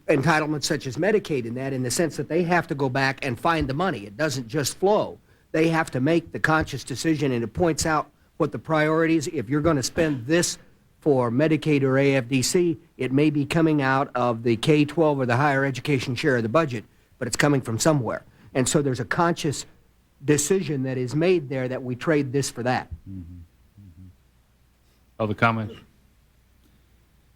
entitlements such as Medicaid in the sense that they have to go back and find the money. It doesn't just flow. They have to make the conscious decision, and it points out what the priorities. If you're going to spend this for Medicaid or AFDC, it may be coming out of the K-12 or the higher education share of the budget, but it's coming from somewhere. And so there's a conscious decision that is made there that we trade this for that. Other comments?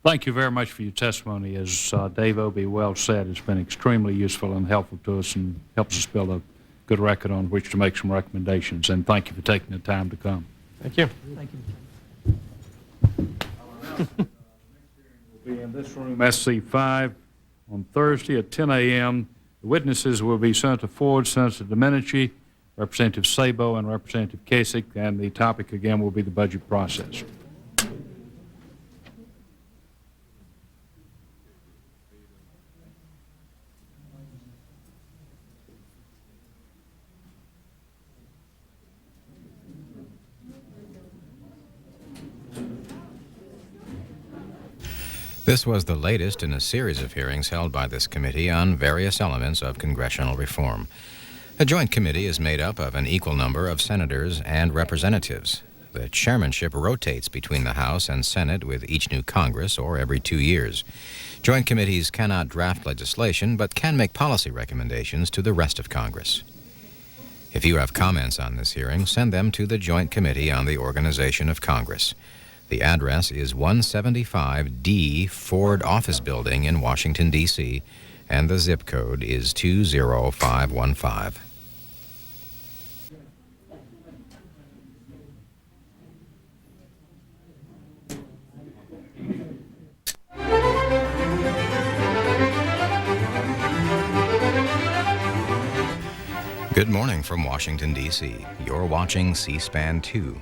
Thank you very much for your testimony. As Dave Obey well said, it's been extremely useful and helpful to us and helps us build a good record on which to make some recommendations. And thank you for taking the time to come. Thank you. Thank you. We'll be in this room, SC5, on Thursday at 10 a.m. The witnesses will be Senator Ford, Senator Domenici, Representative Sabo, and Representative Kasich, and the topic again will be the budget process. This was the latest in a series of hearings held by this committee on various elements of congressional reform. A joint committee is made up of an equal number of senators and representatives. The chairmanship rotates between the House and Senate with each new Congress or every 2 years. Joint committees cannot draft legislation but can make policy recommendations to the rest of Congress. If you have comments on this hearing, send them to the Joint Committee on the Organization of Congress. The address is 175D Ford Office Building in Washington, D.C., and the zip code is 20515. Good morning from Washington, D.C. You're watching C-SPAN 2.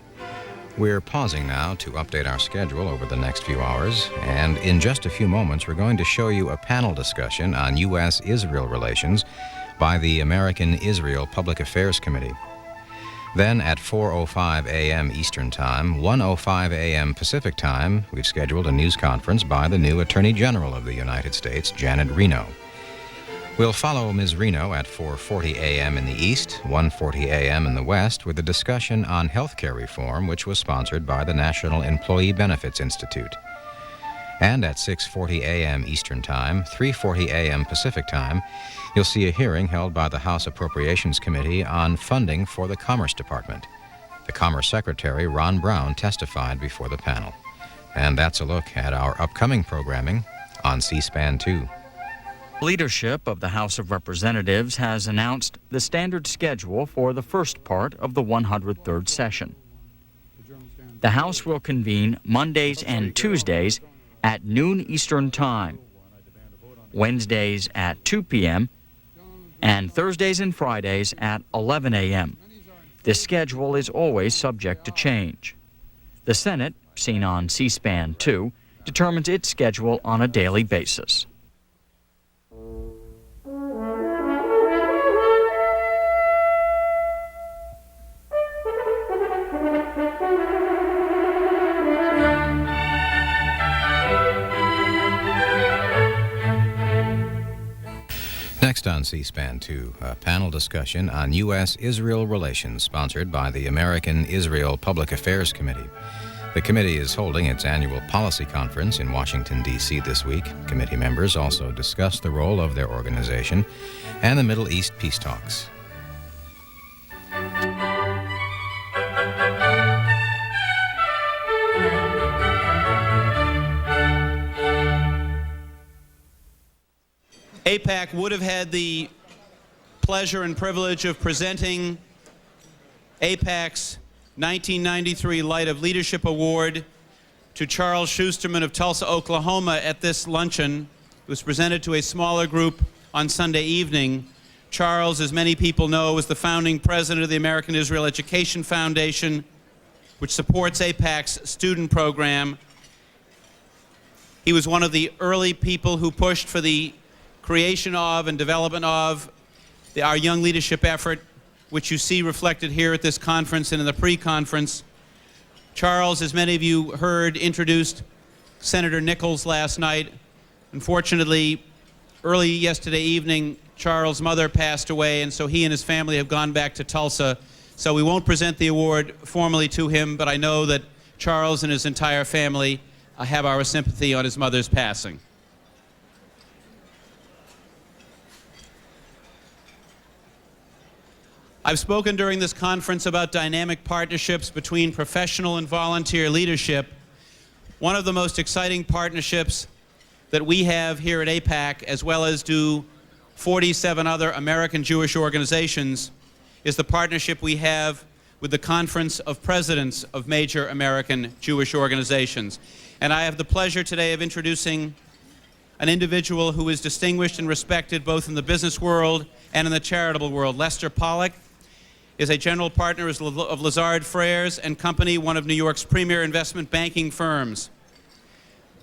We're pausing now to update our schedule over the next few hours, and in just a few moments we're going to show you a panel discussion on U.S.-Israel relations by the American-Israel Public Affairs Committee. Then at 4:05 a.m. Eastern Time, 1:05 a.m. Pacific Time, we've scheduled a news conference by the new Attorney General of the United States, Janet Reno. We'll follow Ms. Reno at 4:40 a.m. in the East, 1:40 a.m. in the West, with a discussion on health care reform, which was sponsored by the National Employee Benefits Institute. And at 6:40 a.m. Eastern Time, 3:40 a.m. Pacific Time, you'll see a hearing held by the House Appropriations Committee on funding for the Commerce Department. The Commerce Secretary, Ron Brown, testified before the panel. And that's a look at our upcoming programming on C-SPAN 2. Leadership of the House of Representatives has announced the standard schedule for the first part of the 103rd session. The House will convene Mondays and Tuesdays at noon Eastern Time, Wednesdays at 2 p.m., and Thursdays and Fridays at 11 a.m. This schedule is always subject to change. The Senate, seen on C-SPAN 2, determines its schedule on a daily basis. Next on C-SPAN 2, a panel discussion on U.S.-Israel relations sponsored by the American-Israel Public Affairs Committee. The committee is holding its annual policy conference in Washington, D.C. this week. Committee members also discuss the role of their organization and the Middle East peace talks. AIPAC would have had the pleasure and privilege of presenting AIPAC's 1993 Light of Leadership Award to Charles Schusterman of Tulsa, Oklahoma at this luncheon. It was presented to a smaller group on Sunday evening. Charles, as many people know, was the founding president of the American Israel Education Foundation, which supports AIPAC's student program. He was one of the early people who pushed for the creation of and development of our young leadership effort, which you see reflected here at this conference and in the pre-conference. Charles, as many of you heard, introduced Senator Nichols last night. Unfortunately, early yesterday evening, Charles' mother passed away, and so he and his family have gone back to Tulsa. So we won't present the award formally to him, but I know that Charles and his entire family have our sympathy on his mother's passing. I've spoken during this conference about dynamic partnerships between professional and volunteer leadership. One of the most exciting partnerships that we have here at AIPAC, as well as do 47 other American Jewish organizations, is the partnership we have with the Conference of Presidents of major American Jewish organizations. And I have the pleasure today of introducing an individual who is distinguished and respected both in the business world and in the charitable world. Lester Pollack is a general partner of Lazard Frères and Company, one of New York's premier investment banking firms.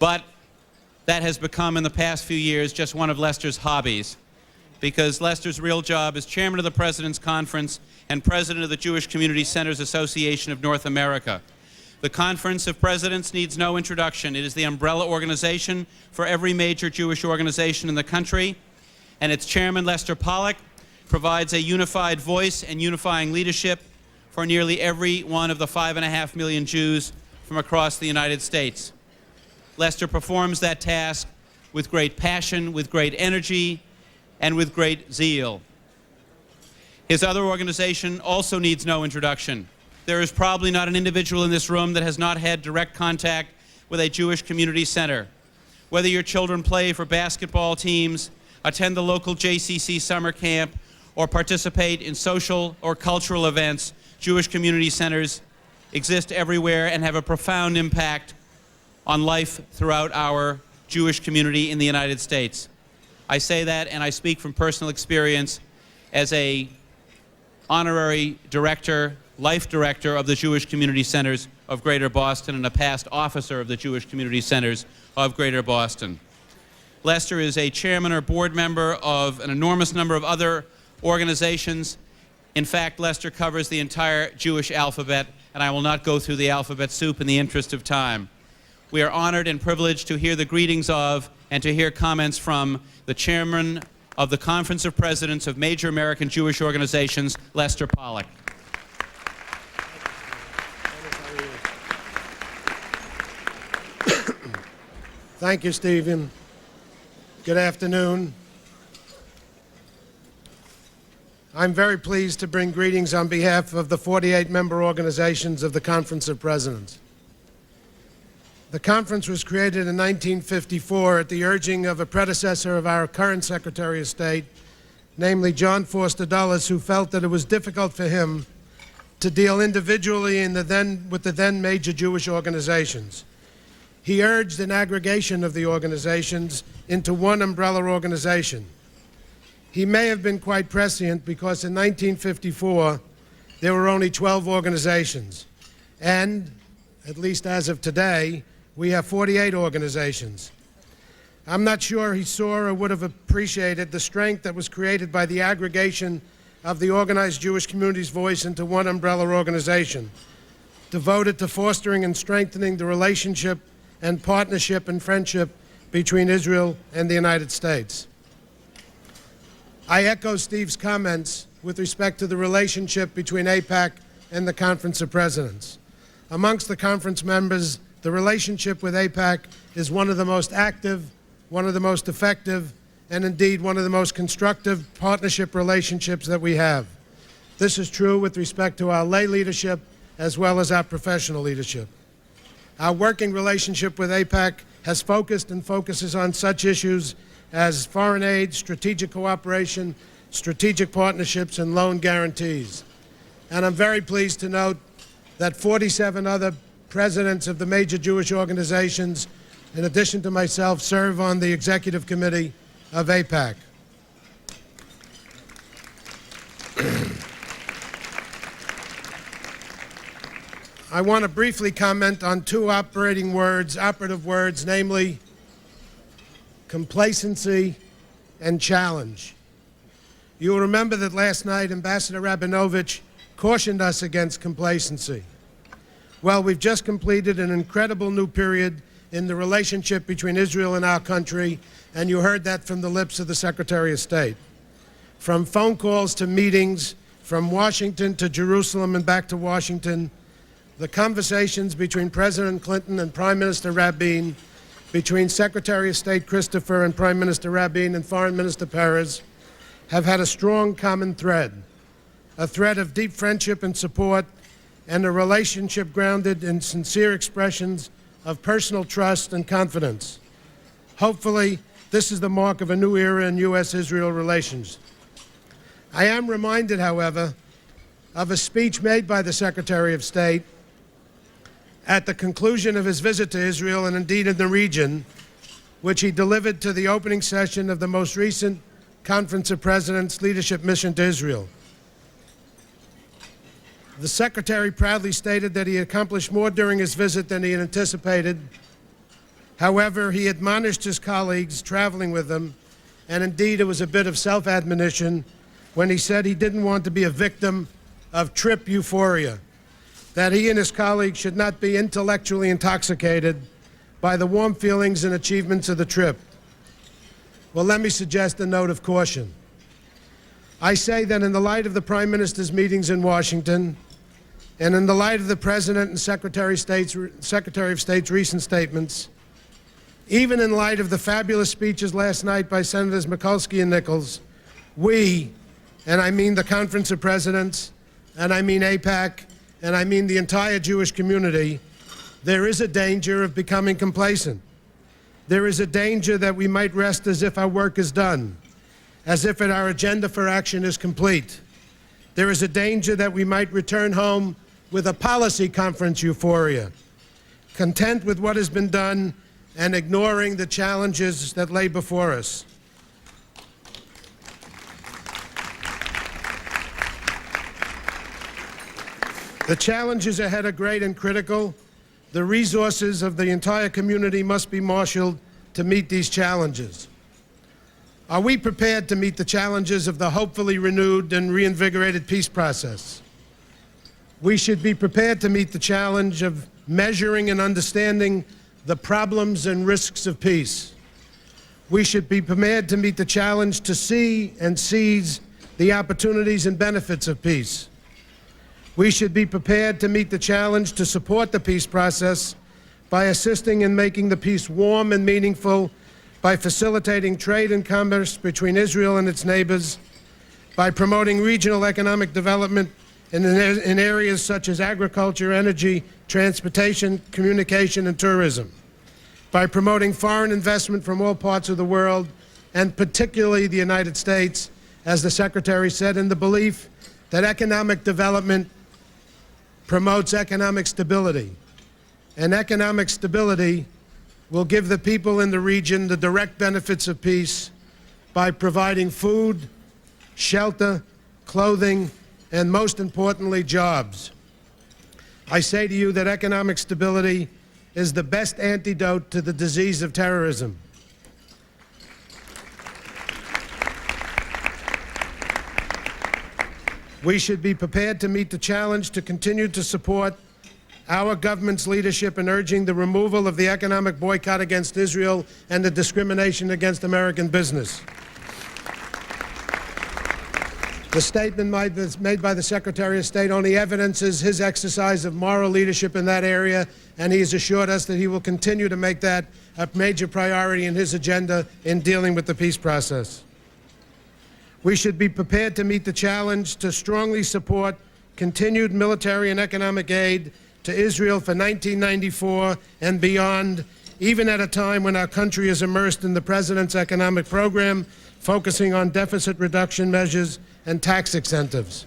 But that has become, in the past few years, just one of Lester's hobbies, because Lester's real job is chairman of the President's Conference and president of the Jewish Community Centers Association of North America. The Conference of Presidents needs no introduction. It is the umbrella organization for every major Jewish organization in the country, and its chairman, Lester Pollack, provides a unified voice and unifying leadership for nearly every one of the 5.5 million Jews from across the United States. Lester performs that task with great passion, with great energy, and with great zeal. His other organization also needs no introduction. There is probably not an individual in this room that has not had direct contact with a Jewish community center. Whether your children play for basketball teams, attend the local JCC summer camp, or participate in social or cultural events, Jewish community centers exist everywhere and have a profound impact on life throughout our Jewish community in the United States. I say that, and I speak from personal experience as a honorary director, life director of the Jewish Community Centers of Greater Boston and a past officer of the Jewish Community Centers of Greater Boston. Lester is a chairman or board member of an enormous number of other organizations. In fact, Lester covers the entire Jewish alphabet, and I will not go through the alphabet soup in the interest of time. We are honored and privileged to hear the greetings of and to hear comments from the chairman of the Conference of Presidents of Major American Jewish Organizations, Lester Pollack. Thank you, Stephen. Good afternoon. I'm very pleased to bring greetings on behalf of the 48 member organizations of the Conference of Presidents. The conference was created in 1954 at the urging of a predecessor of our current Secretary of State, namely John Foster Dulles, who felt that it was difficult for him to deal individually with the then major Jewish organizations. He urged an aggregation of the organizations into one umbrella organization. He may have been quite prescient because in 1954 there were only 12 organizations, and, at least as of today, we have 48 organizations. I'm not sure he saw or would have appreciated the strength that was created by the aggregation of the organized Jewish community's voice into one umbrella organization, devoted to fostering and strengthening the relationship and partnership and friendship between Israel and the United States. I echo Steve's comments with respect to the relationship between AIPAC and the Conference of Presidents. Amongst the conference members, the relationship with AIPAC is one of the most active, one of the most effective, and indeed one of the most constructive partnership relationships that we have. This is true with respect to our lay leadership as well as our professional leadership. Our working relationship with AIPAC has focused and focuses on such issues as foreign aid, strategic cooperation, strategic partnerships, and loan guarantees. And I'm very pleased to note that 47 other presidents of the major Jewish organizations, in addition to myself, serve on the executive committee of AIPAC. I want to briefly comment on two operative words, namely complacency and challenge. You will remember that last night Ambassador Rabinovich cautioned us against complacency. Well, we've just completed an incredible new period in the relationship between Israel and our country, and you heard that from the lips of the Secretary of State. From phone calls to meetings, from Washington to Jerusalem and back to Washington, the conversations between President Clinton and Prime Minister Rabin, between Secretary of State Christopher and Prime Minister Rabin and Foreign Minister Peres, have had a strong common thread, a thread of deep friendship and support, and a relationship grounded in sincere expressions of personal trust and confidence. Hopefully, this is the mark of a new era in U.S.-Israel relations. I am reminded, however, of a speech made by the Secretary of State at the conclusion of his visit to Israel and indeed in the region, which he delivered to the opening session of the most recent Conference of Presidents Leadership Mission to Israel. The Secretary proudly stated that he accomplished more during his visit than he had anticipated. However, he admonished his colleagues traveling with him, and indeed it was a bit of self-admonition when he said he didn't want to be a victim of trip euphoria, that he and his colleagues should not be intellectually intoxicated by the warm feelings and achievements of the trip. Well, let me suggest a note of caution. I say that in the light of the Prime Minister's meetings in Washington, and in the light of the President and Secretary of State's recent statements, even in light of the fabulous speeches last night by Senators Mikulski and Nichols, we, and I mean the Conference of Presidents, and I mean AIPAC, and I mean the entire Jewish community, there is a danger of becoming complacent. There is a danger that we might rest as if our work is done, as if our agenda for action is complete. There is a danger that we might return home with a policy conference euphoria, content with what has been done and ignoring the challenges that lay before us. The challenges ahead are great and critical. The resources of the entire community must be marshaled to meet these challenges. Are we prepared to meet the challenges of the hopefully renewed and reinvigorated peace process? We should be prepared to meet the challenge of measuring and understanding the problems and risks of peace. We should be prepared to meet the challenge to see and seize the opportunities and benefits of peace. We should be prepared to meet the challenge to support the peace process by assisting in making the peace warm and meaningful, by facilitating trade and commerce between Israel and its neighbors, by promoting regional economic development in areas such as agriculture, energy, transportation, communication, and tourism, by promoting foreign investment from all parts of the world, and particularly the United States, as the Secretary said, in the belief that economic development promotes economic stability. And economic stability will give the people in the region the direct benefits of peace by providing food, shelter, clothing, and most importantly, jobs. I say to you that economic stability is the best antidote to the disease of terrorism. We should be prepared to meet the challenge to continue to support our government's leadership in urging the removal of the economic boycott against Israel and the discrimination against American business. The statement made by the Secretary of State only evidences his exercise of moral leadership in that area, and he has assured us that he will continue to make that a major priority in his agenda in dealing with the peace process. We should be prepared to meet the challenge to strongly support continued military and economic aid to Israel for 1994 and beyond, even at a time when our country is immersed in the President's economic program, focusing on deficit reduction measures and tax incentives.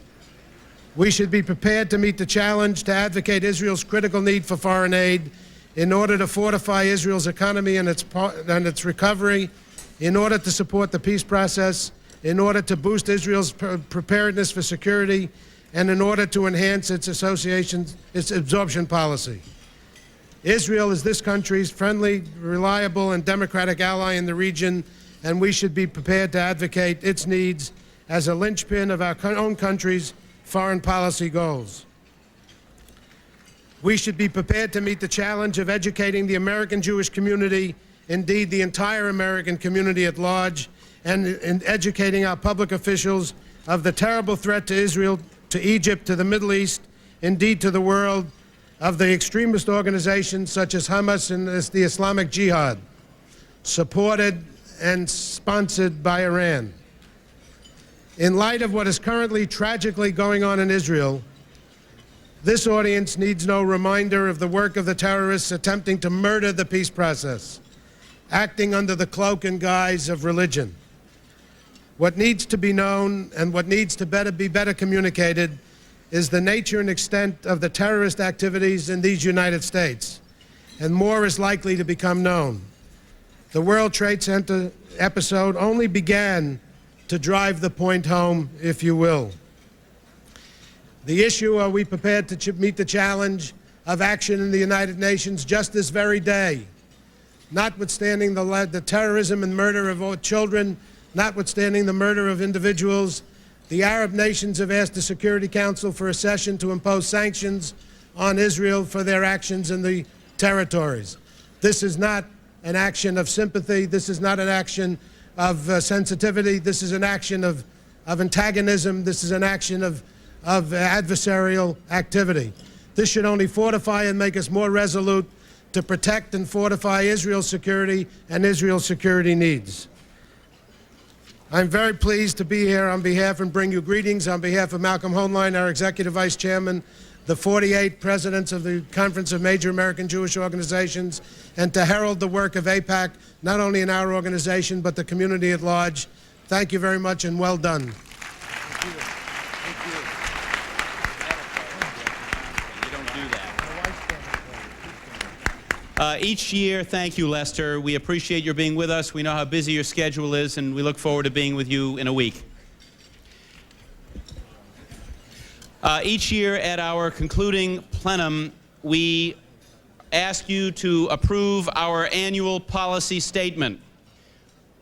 We should be prepared to meet the challenge to advocate Israel's critical need for foreign aid in order to fortify Israel's economy and its recovery, in order to support the peace process, in order to boost Israel's preparedness for security, and in order to enhance its absorption policy. Israel is this country's friendly, reliable, and democratic ally in the region, and we should be prepared to advocate its needs as a linchpin of our own country's foreign policy goals. We should be prepared to meet the challenge of educating the American Jewish community, indeed the entire American community at large, and in educating our public officials of the terrible threat to Israel, to Egypt, to the Middle East, indeed to the world, of the extremist organizations such as Hamas and the Islamic Jihad, supported and sponsored by Iran. In light of what is currently tragically going on in Israel, this audience needs no reminder of the work of the terrorists attempting to murder the peace process, acting under the cloak and guise of religion. What needs to be known and what needs to be better communicated is the nature and extent of the terrorist activities in these United States, and more is likely to become known. The World Trade Center episode only began to drive the point home, if you will. The issue, are we prepared to meet the challenge of action in the United Nations just this very day? Notwithstanding the terrorism and murder of children, notwithstanding the murder of individuals, the Arab nations have asked the Security Council for a session to impose sanctions on Israel for their actions in the territories. This is not an action of sympathy. This is not an action of sensitivity. This is an action of antagonism. This is an action of adversarial activity. This should only fortify and make us more resolute to protect and fortify Israel's security and Israel's security needs. I'm very pleased to be here on behalf and bring you greetings on behalf of Malcolm Hoenlein, our Executive Vice Chairman, the 48 presidents of the Conference of Major American Jewish Organizations, and to herald the work of AIPAC, not only in our organization, but the community at large. Thank you very much and well done. Each year, thank you, Lester. We appreciate your being with us. We know how busy your schedule is, and we look forward to being with you in a week. Each year at our concluding plenum, we ask you to approve our annual policy statement.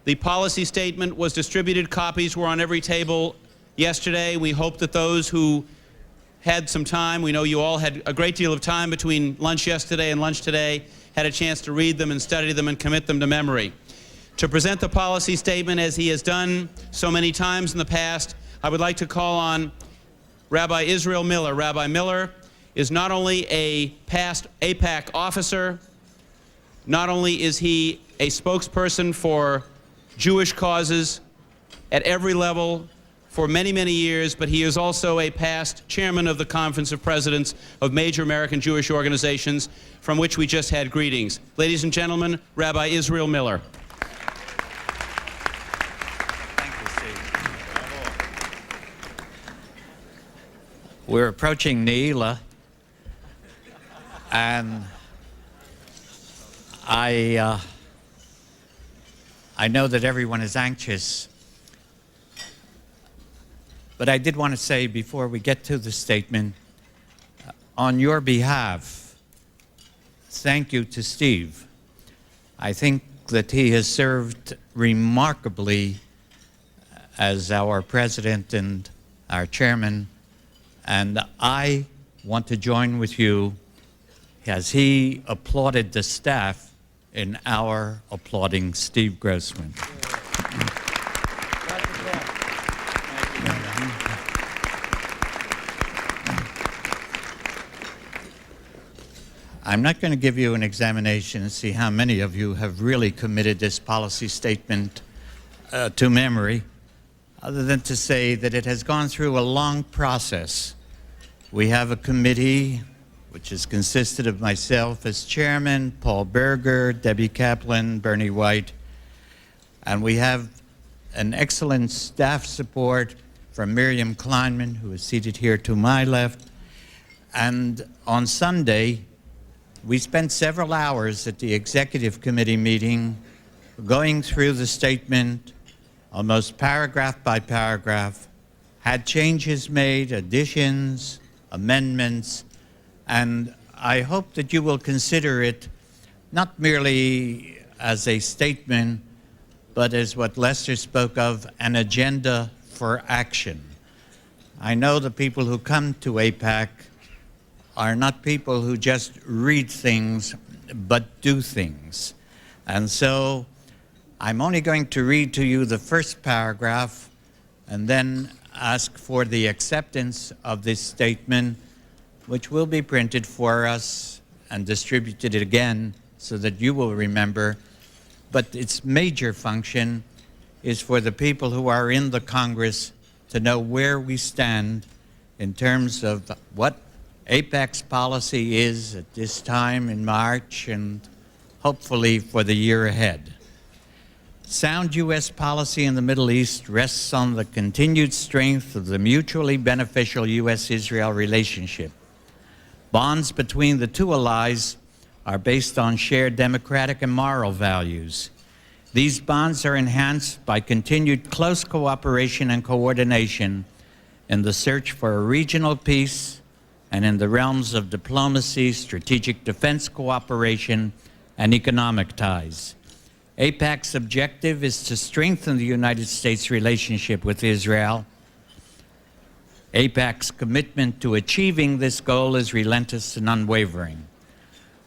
The policy statement was distributed. Copies were on every table yesterday. We hope that those who had some time, we know you all had a great deal of time between lunch yesterday and lunch today, had a chance to read them and study them and commit them to memory. To present the policy statement as he has done so many times in the past, I would like to call on Rabbi Israel Miller. Rabbi Miller is not only a past AIPAC officer, not only is he a spokesperson for Jewish causes at every level for many, many years, but he is also a past chairman of the Conference of Presidents of Major American Jewish Organizations, from which we just had greetings. Ladies and gentlemen, Rabbi Israel Miller. Thank you, Steve. We're approaching Neila, and I know that everyone is anxious, but I did want to say before we get to the statement, on your behalf, thank you to Steve. I think that he has served remarkably as our president and our chairman, and I want to join with you as he applauded the staff in our applauding Steve Grossman. I'm not going to give you an examination and see how many of you have really committed this policy statement to memory, other than to say that it has gone through a long process. We have a committee which has consisted of myself as chairman, Paul Berger, Debbie Kaplan, Bernie White, and we have an excellent staff support from Miriam Kleinman, who is seated here to my left. And on Sunday, we spent several hours at the executive committee meeting going through the statement almost paragraph by paragraph, had changes made, additions, amendments, and I hope that you will consider it not merely as a statement, but as what Lester spoke of, an agenda for action. I know the people who come to AIPAC are not people who just read things, but do things. And so I'm only going to read to you the first paragraph and then ask for the acceptance of this statement, which will be printed for us and distributed again so that you will remember. But its major function is for the people who are in the Congress to know where we stand in terms of what AIPAC's policy is at this time in March and hopefully for the year ahead. Sound U.S. policy in the Middle East rests on the continued strength of the mutually beneficial U.S.-Israel relationship. Bonds between the two allies are based on shared democratic and moral values. These bonds are enhanced by continued close cooperation and coordination in the search for a regional peace and in the realms of diplomacy, strategic defense cooperation, and economic ties. AIPAC's objective is to strengthen the United States' relationship with Israel. AIPAC's commitment to achieving this goal is relentless and unwavering.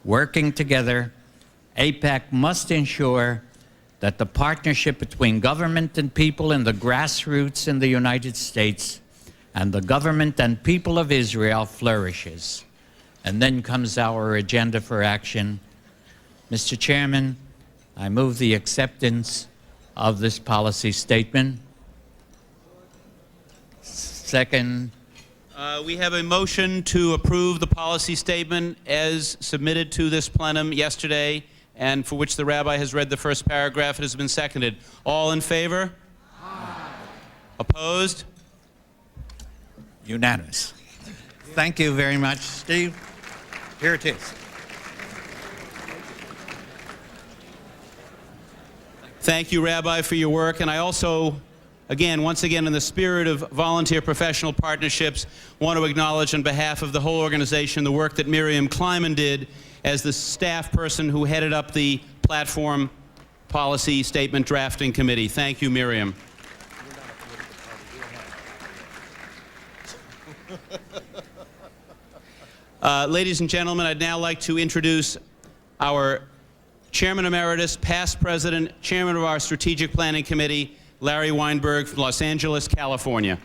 Working together, AIPAC must ensure that the partnership between government and people in the grassroots in the United States and the government and people of Israel flourishes. And then comes our agenda for action. Mr. Chairman, I move the acceptance of this policy statement. Second. We have a motion to approve the policy statement as submitted to this plenum yesterday, and for which the rabbi has read the first paragraph. It has been seconded. All in favor? Aye. Opposed? Unanimous. Thank you very much, Steve. Here it is. Thank you, Rabbi, for your work. And I also, once again, in the spirit of volunteer professional partnerships, want to acknowledge on behalf of the whole organization the work that Miriam Kleiman did as the staff person who headed up the platform policy statement drafting committee. Thank you, Miriam. Ladies and gentlemen, I'd now like to introduce our Chairman Emeritus, past President, Chairman of our Strategic Planning Committee, Larry Weinberg from Los Angeles, California.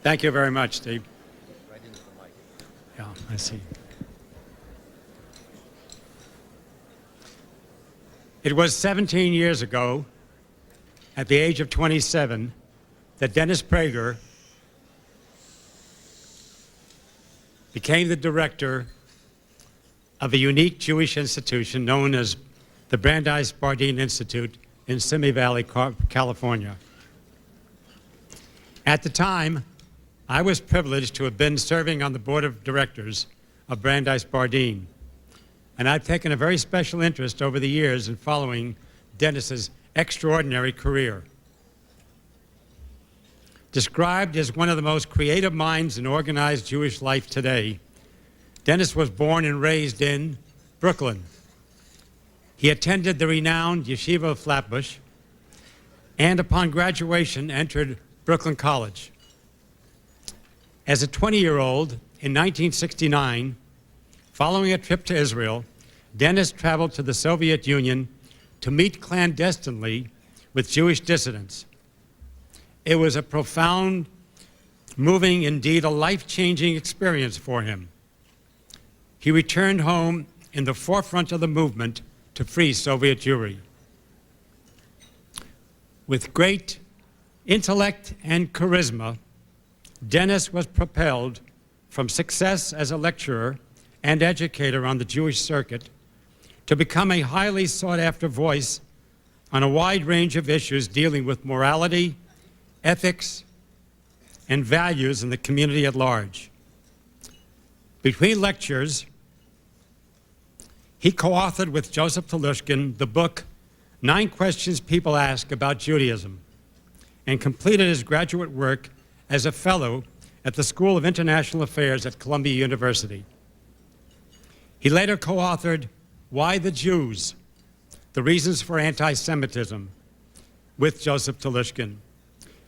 Thank you very much, Steve. Yeah, I see. It was 17 years ago, at the age of 27, that Dennis Prager became the director of a unique Jewish institution known as the Brandeis Bardeen Institute in Simi Valley, California. At the time, I was privileged to have been serving on the board of directors of Brandeis Bardeen, and I've taken a very special interest over the years in following Dennis's extraordinary career. Described as one of the most creative minds in organized Jewish life today, Dennis was born and raised in Brooklyn. He attended the renowned Yeshiva of Flatbush, and upon graduation entered Brooklyn College. As a 20-year-old in 1969, following a trip to Israel, Dennis traveled to the Soviet Union to meet clandestinely with Jewish dissidents. It was a profound, moving, indeed a life-changing experience for him. He returned home in the forefront of the movement to free Soviet Jewry. With great intellect and charisma, Dennis was propelled from success as a lecturer and educator on the Jewish circuit to become a highly sought-after voice on a wide range of issues dealing with morality, ethics, and values in the community at large. Between lectures, he co-authored with Joseph Telushkin the book 9 Questions People Ask About Judaism, and completed his graduate work as a fellow at the School of International Affairs at Columbia University. He later co-authored Why the Jews? The Reasons for Anti-Semitism with Joseph Telushkin.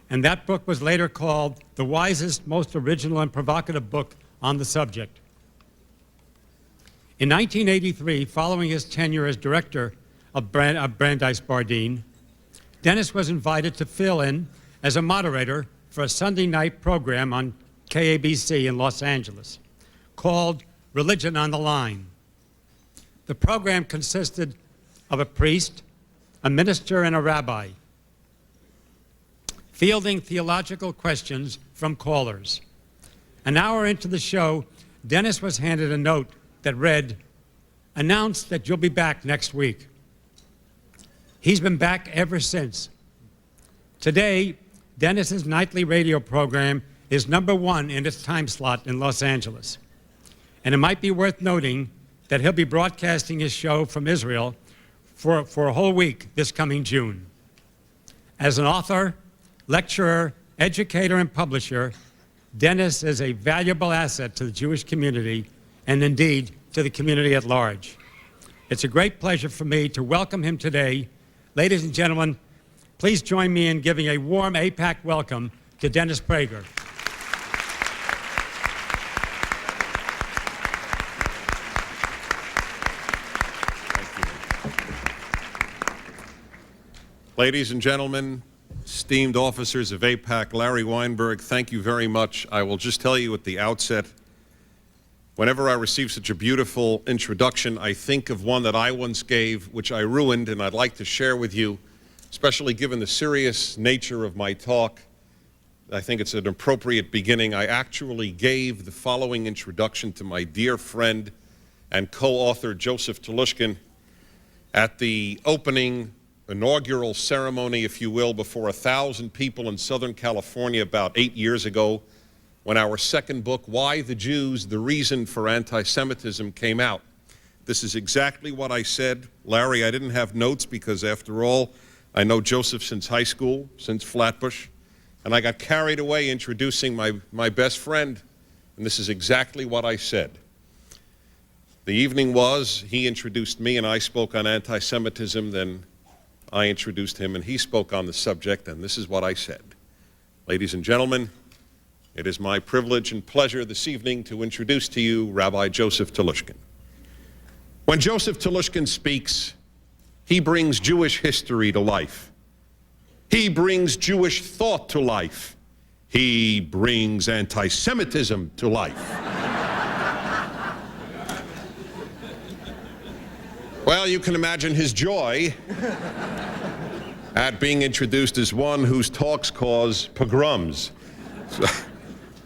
And that book was later called the wisest, most original, and provocative book on the subject. In 1983, following his tenure as director of Brandeis Bardeen, Dennis was invited to fill in as a moderator for a Sunday night program on KABC in Los Angeles called Religion on the Line. The program consisted of a priest, a minister, and a rabbi, fielding theological questions from callers. An hour into the show, Dennis was handed a note that read, "Announce that you'll be back next week." He's been back ever since. Today, Dennis's nightly radio program is #1 in its time slot in Los Angeles. And it might be worth noting that he'll be broadcasting his show from Israel for a whole week this coming June. As an author, lecturer, educator, and publisher, Dennis is a valuable asset to the Jewish community and indeed to the community at large. It's a great pleasure for me to welcome him today. Ladies and gentlemen, please join me in giving a warm AIPAC welcome to Dennis Prager. Ladies and gentlemen, esteemed officers of AIPAC, Larry Weinberg, thank you very much. I will just tell you at the outset Whenever I receive such a beautiful introduction, I think of one that I once gave, which I ruined, and I'd like to share with you, especially given the serious nature of my talk. I think it's an appropriate beginning. I actually gave the following introduction to my dear friend and co-author Joseph Telushkin at the opening inaugural ceremony, if you will, before 1,000 people in Southern California about 8 years ago, when our second book, Why the Jews? The Reason for Anti-Semitism, came out. This is exactly what I said. Larry, I didn't have notes because, after all, I know Joseph since high school, since Flatbush, and I got carried away introducing my best friend, and this is exactly what I said. The evening was, he introduced me and I spoke on anti-Semitism, then I introduced him and he spoke on the subject, and this is what I said. Ladies and gentlemen, it is my privilege and pleasure this evening to introduce to you Rabbi Joseph Telushkin. When Joseph Telushkin speaks, he brings Jewish history to life. He brings Jewish thought to life. He brings anti-Semitism to life. Well, you can imagine his joy at being introduced as one whose talks cause pogroms.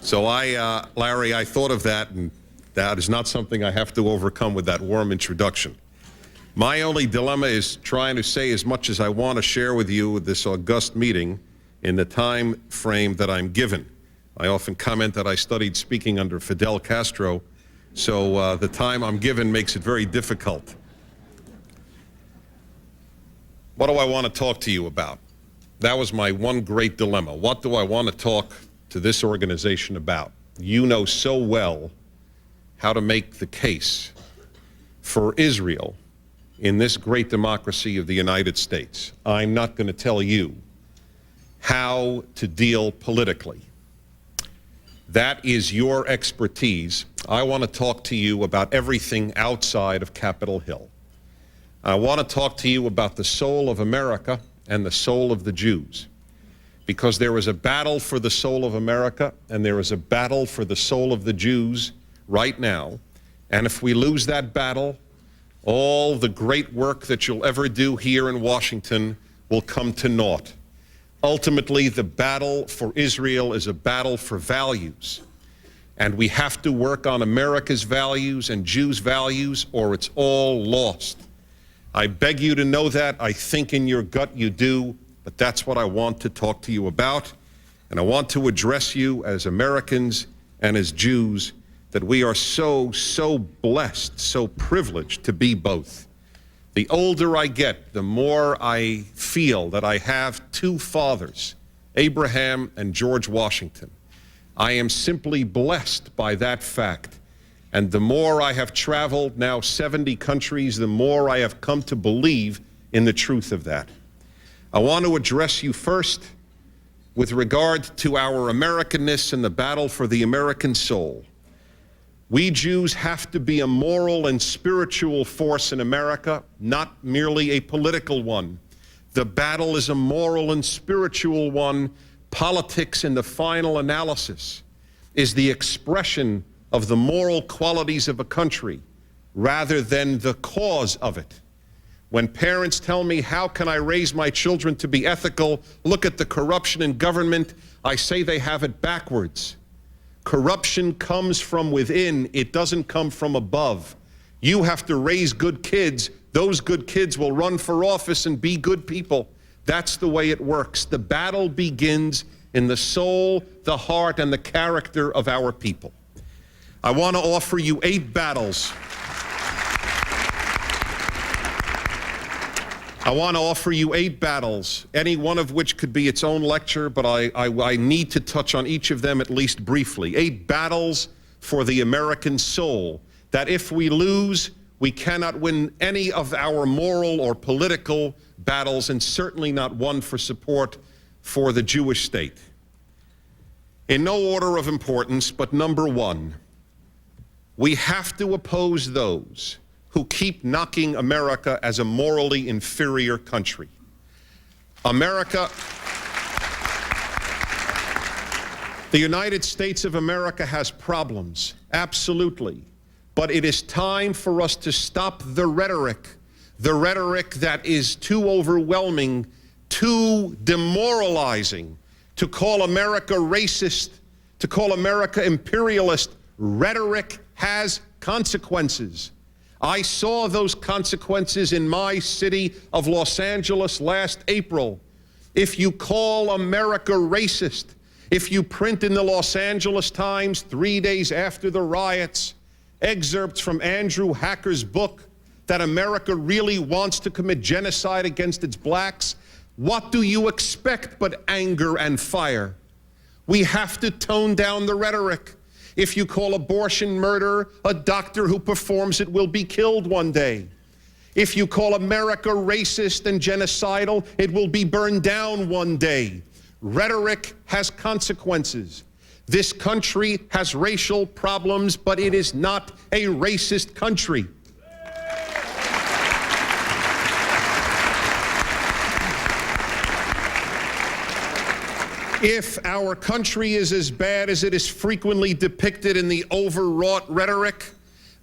So Larry, I thought of that, and that is not something I have to overcome with that warm introduction. My only dilemma is trying to say as much as I want to share with you with this august meeting in the time frame that I'm given. I often comment that I studied speaking under Fidel Castro, so the time I'm given makes it very difficult. What do I want to talk to you about? That was my one great dilemma. What do I want to talk to this organization about? You know so well how to make the case for Israel in this great democracy of the United States. I'm not going to tell you how to deal politically. That is your expertise. I want to talk to you about everything outside of Capitol Hill. I want to talk to you about the soul of America and the soul of the Jews, because there is a battle for the soul of America and there is a battle for the soul of the Jews right now. And if we lose that battle, all the great work that you'll ever do here in Washington will come to naught. Ultimately, the battle for Israel is a battle for values. And we have to work on America's values and Jews' values, or it's all lost. I beg you to know that. I think in your gut you do, but that's what I want to talk to you about. And I want to address you as Americans and as Jews, that we are so blessed, so privileged to be both. The older I get, the more I feel that I have two fathers, Abraham and George Washington. I am simply blessed by that fact. And the more I have traveled, now 70 countries, the more I have come to believe in the truth of that. I want to address you first with regard to our Americanness and the battle for the American soul. We Jews have to be a moral and spiritual force in America, not merely a political one. The battle is a moral and spiritual one. Politics, in the final analysis, is the expression of the moral qualities of a country rather than the cause of it. When parents tell me, how can I raise my children to be ethical? Look at the corruption in government. I say they have it backwards. Corruption comes from within. It doesn't come from above. You have to raise good kids. Those good kids will run for office and be good people. That's the way it works. The battle begins in the soul, the heart, and the character of our people. I want to offer you 8 battles. I want to offer you 8 battles, any one of which could be its own lecture, but I need to touch on each of them at least briefly. 8 battles for the American soul, that if we lose, we cannot win any of our moral or political battles, and certainly not one for support for the Jewish state. In no order of importance, but number 1, we have to oppose those who keep knocking America as a morally inferior country. America, the United States of America has problems, absolutely. But it is time for us to stop the rhetoric that is too overwhelming, too demoralizing, to call America racist, to call America imperialist. Rhetoric has consequences. I saw those consequences in my city of Los Angeles last April. If you call America racist, if you print in the Los Angeles Times 3 days after the riots excerpts from Andrew Hacker's book that America really wants to commit genocide against its blacks, what do you expect but anger and fire? We have to tone down the rhetoric. If you call abortion murder, a doctor who performs it will be killed one day. If you call America racist and genocidal, it will be burned down one day. Rhetoric has consequences. This country has racial problems, but it is not a racist country. If our country is as bad as it is frequently depicted in the overwrought rhetoric,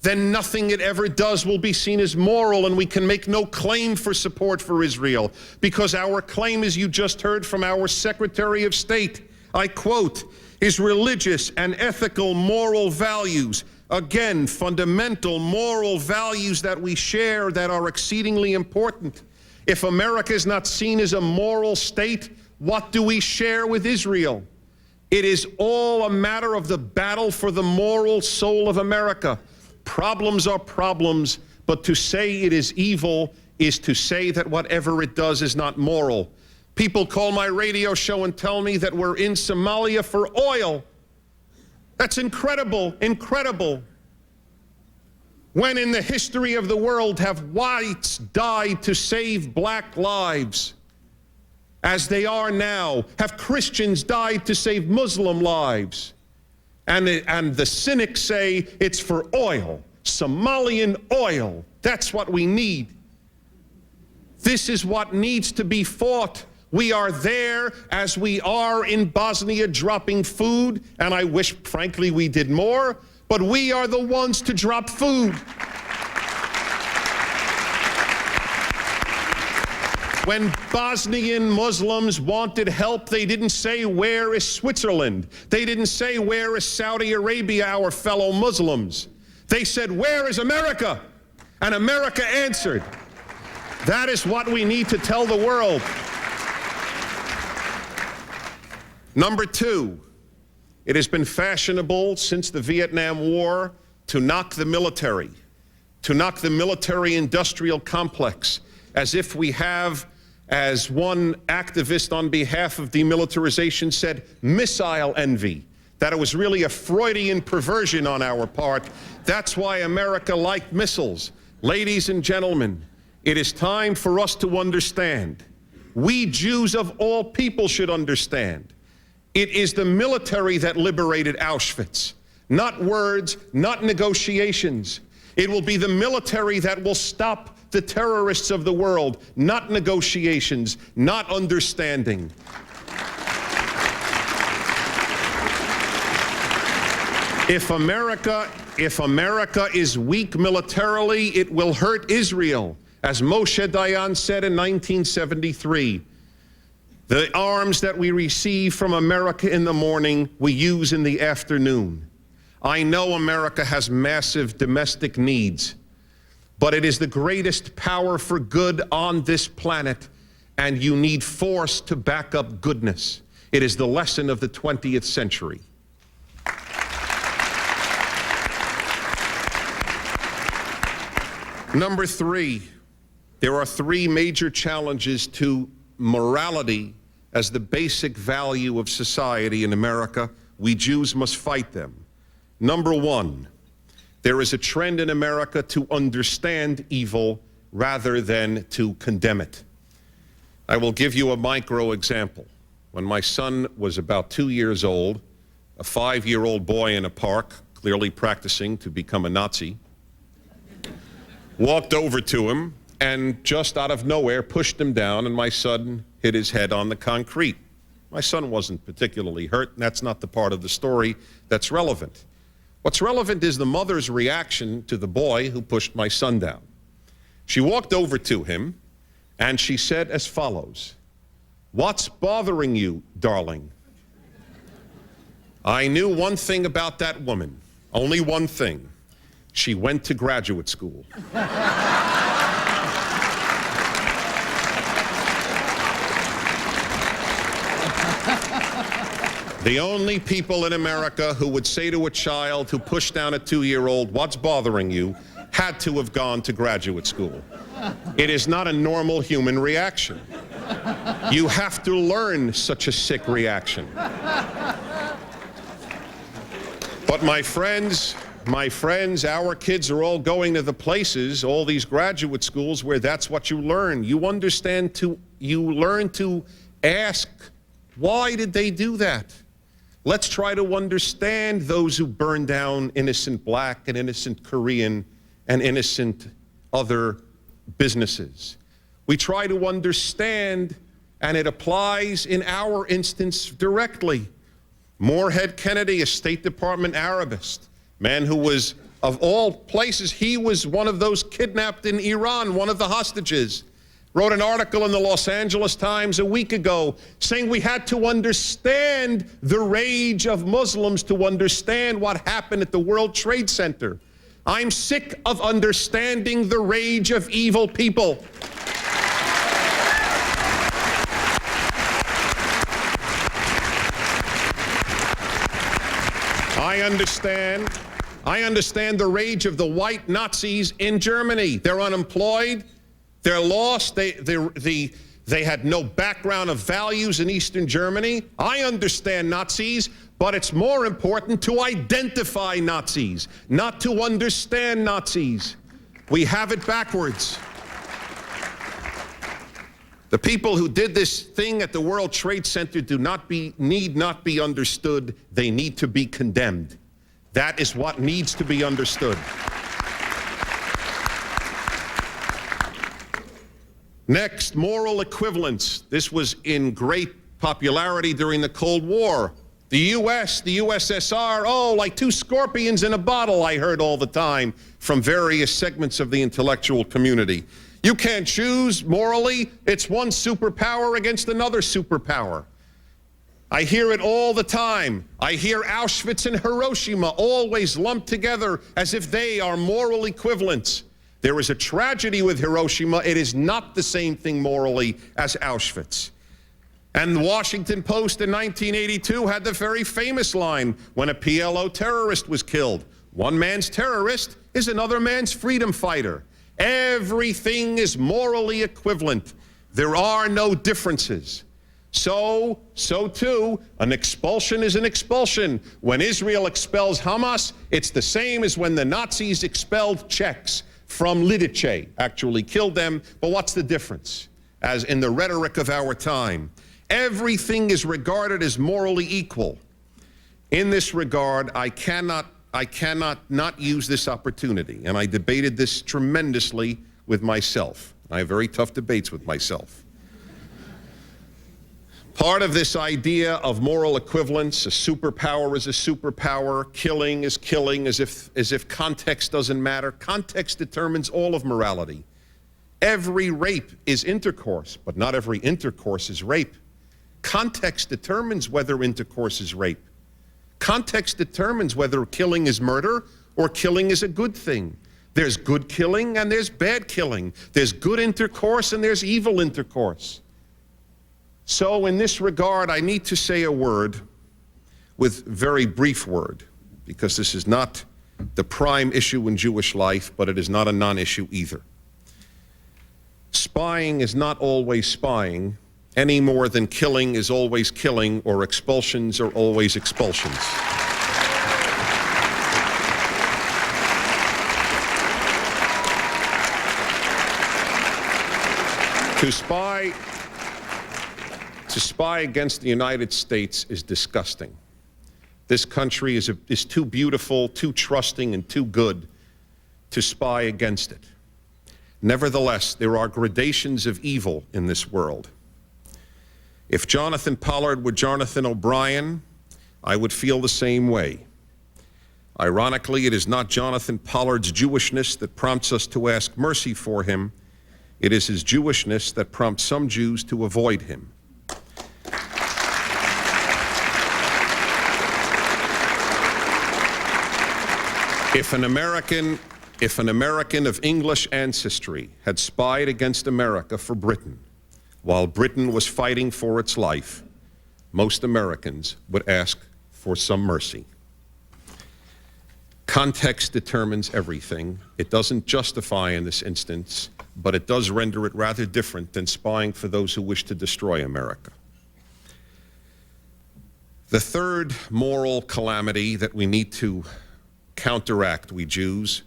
then nothing it ever does will be seen as moral, and we can make no claim for support for Israel, because our claim, as you just heard from our Secretary of State, I quote, is religious and ethical moral values. Again, fundamental moral values that we share that are exceedingly important. If America is not seen as a moral state, what do we share with Israel? It is all a matter of the battle for the moral soul of America. Problems are problems, but to say it is evil is to say that whatever it does is not moral. People call my radio show and tell me that we're in Somalia for oil. That's incredible, incredible. When in the history of the world have whites died to save black lives? As they are now, have Christians died to save Muslim lives? And the cynics say it's for oil, Somalian oil. That's what we need. This is what needs to be fought. We are there as we are in Bosnia dropping food, and I wish, frankly, we did more, but we are the ones to drop food. When Bosnian Muslims wanted help, they didn't say, where is Switzerland? They didn't say, where is Saudi Arabia, our fellow Muslims? They said, where is America? And America answered. That is what we need to tell the world. Number two, it has been fashionable since the Vietnam War to knock the military industrial complex, as if we have, as one activist on behalf of demilitarization said, missile envy, that it was really a Freudian perversion on our part. That's why America liked missiles. Ladies and gentlemen, it is time for us to understand. We Jews of all people should understand. It is the military that liberated Auschwitz, not words, not negotiations. It will be the military that will stop the terrorists of the world, not negotiations, not understanding. If America is weak militarily, it will hurt Israel. As Moshe Dayan said in 1973, the arms that we receive from America in the morning, we use in the afternoon. I know America has massive domestic needs, but it is the greatest power for good on this planet, and you need force to back up goodness. It is the lesson of the 20th century. Number three, there are three major challenges to morality as the basic value of society in America. We Jews must fight them. Number one, there is a trend in America to understand evil rather than to condemn it. I will give you a micro example. When my son was about 2 years old, a 5-year-old boy in a park, clearly practicing to become a Nazi, walked over to him and just out of nowhere pushed him down, and my son hit his head on the concrete. My son wasn't particularly hurt, and that's not the part of the story that's relevant. What's relevant is the mother's reaction to the boy who pushed my son down. She walked over to him and she said as follows, "What's bothering you, darling?" I knew one thing about that woman, only one thing. She went to graduate school. The only people in America who would say to a child who pushed down a 2-year-old, "What's bothering you?" had to have gone to graduate school. It is not a normal human reaction. You have to learn such a sick reaction. But my friends, our kids are all going to the places, all these graduate schools where that's what you learn. You learn to ask, why did they do that? Let's try to understand those who burn down innocent black and innocent Korean and innocent other businesses. We try to understand, and it applies in our instance directly. Moorhead Kennedy, a State Department Arabist, man who was, of all places, he was one of those kidnapped in Iran, one of the hostages, wrote an article in the Los Angeles Times a week ago saying we had to understand the rage of Muslims to understand what happened at the World Trade Center. I'm sick of understanding the rage of evil people. I understand the rage of the white Nazis in Germany. They're unemployed, they're lost, they had no background of values in Eastern Germany. I understand Nazis, but it's more important to identify Nazis, not to understand Nazis. We have it backwards. The people who did this thing at the World Trade Center need not be understood. They need to be condemned. That is what needs to be understood. Next, moral equivalence. This was in great popularity during the Cold War. The U.S., the USSR, oh, like two scorpions in a bottle, I heard all the time from various segments of the intellectual community. You can't choose morally. It's one superpower against another superpower. I hear it all the time. I hear Auschwitz and Hiroshima always lumped together as if they are moral equivalents. There is a tragedy with Hiroshima. It is not the same thing morally as Auschwitz. And the Washington Post in 1982 had the very famous line when a PLO terrorist was killed. One man's terrorist is another man's freedom fighter. Everything is morally equivalent. There are no differences. So too, an expulsion is an expulsion. When Israel expels Hamas, it's the same as when the Nazis expelled Czechs from Lidice, actually killed them. But what's the difference? As in the rhetoric of our time, everything is regarded as morally equal. In this regard, I cannot not use this opportunity, and I debated this tremendously with myself. I have very tough debates with myself. Part of this idea of moral equivalence, a superpower is a superpower, killing is killing, as if context doesn't matter. Context determines all of morality. Every rape is intercourse, but not every intercourse is rape. Context determines whether intercourse is rape. Context determines whether killing is murder or killing is a good thing. There's good killing and there's bad killing. There's good intercourse and there's evil intercourse. So in this regard, I need to say a word with very brief word, because this is not the prime issue in Jewish life, but it is not a non-issue either. Spying is not always spying, any more than killing is always killing, or expulsions are always expulsions. To spy against the United States is disgusting. This country is too beautiful, too trusting, and too good to spy against it. Nevertheless, there are gradations of evil in this world. If Jonathan Pollard were Jonathan O'Brien, I would feel the same way. Ironically, it is not Jonathan Pollard's Jewishness that prompts us to ask mercy for him. It is his Jewishness that prompts some Jews to avoid him. If an American of English ancestry had spied against America for Britain while Britain was fighting for its life, most Americans would ask for some mercy. Context determines everything. It doesn't justify in this instance, but it does render it rather different than spying for those who wish to destroy America. The third moral calamity that we need to counteract, we Jews,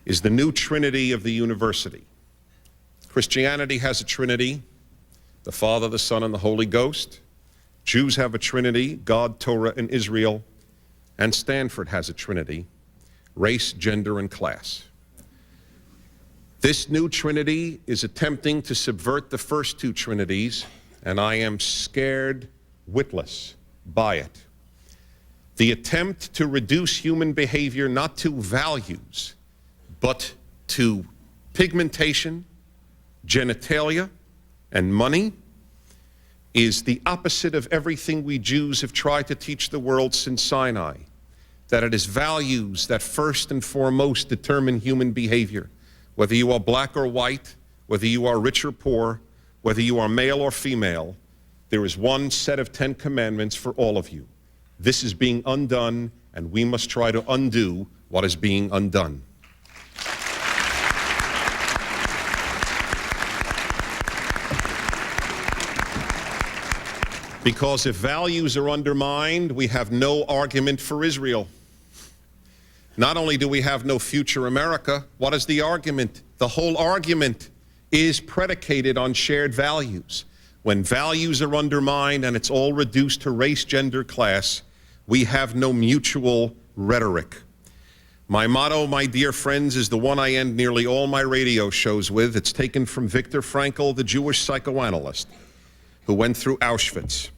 is the new trinity of the university. Christianity has a trinity, the Father, the Son, and the Holy Ghost. Jews have a trinity, God, Torah, and Israel. And Stanford has a trinity, race, gender, and class. This new trinity is attempting to subvert the first two trinities, and I am scared witless by it. The attempt to reduce human behavior not to values, but to pigmentation, genitalia, and money is the opposite of everything we Jews have tried to teach the world since Sinai, that it is values that first and foremost determine human behavior. Whether you are black or white, whether you are rich or poor, whether you are male or female, there is one set of 10 commandments for all of you. This is being undone, and we must try to undo what is being undone. Because if values are undermined, we have no argument for Israel. Not only do we have no future America, what is the argument? The whole argument is predicated on shared values. When values are undermined and it's all reduced to race, gender, class, we have no mutual rhetoric. My motto, my dear friends, is the one I end nearly all my radio shows with. It's taken from Viktor Frankl, the Jewish psychoanalyst, who went through Auschwitz.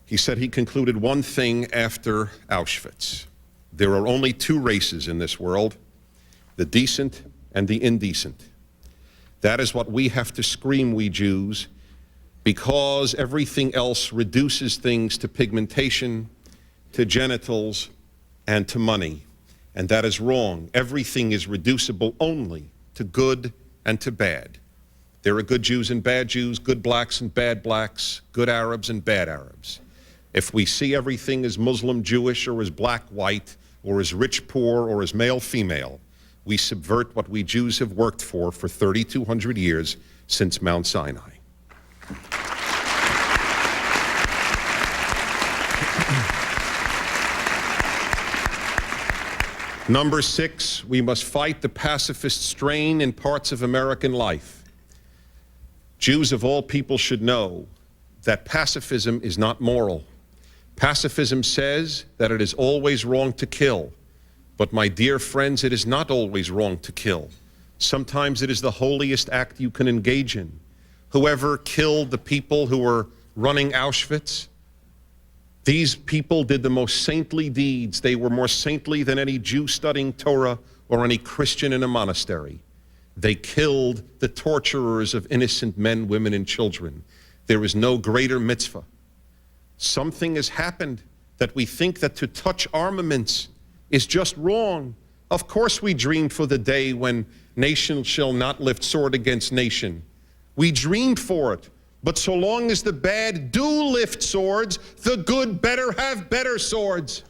He said he concluded one thing after Auschwitz. There are only two races in this world, the decent and the indecent. That is what we have to scream, we Jews, because everything else reduces things to pigmentation, to genitals, and to money. And that is wrong. Everything is reducible only to good and to bad. There are good Jews and bad Jews, good blacks and bad blacks, good Arabs and bad Arabs. If we see everything as Muslim Jewish or as black white or as rich poor or as male female, we subvert what we Jews have worked for 3,200 years since Mount Sinai. Number 6, we must fight the pacifist strain in parts of American life. Jews of all people should know that pacifism is not moral. Pacifism says that it is always wrong to kill. But my dear friends, it is not always wrong to kill. Sometimes it is the holiest act you can engage in. Whoever killed the people who were running Auschwitz, these people did the most saintly deeds. They were more saintly than any Jew studying Torah or any Christian in a monastery. They killed the torturers of innocent men, women, and children. There is no greater mitzvah. Something has happened that we think that to touch armaments is just wrong. Of course we dream for the day when nation shall not lift sword against nation. We dreamed for it. But so long as the bad do lift swords, the good better have better swords.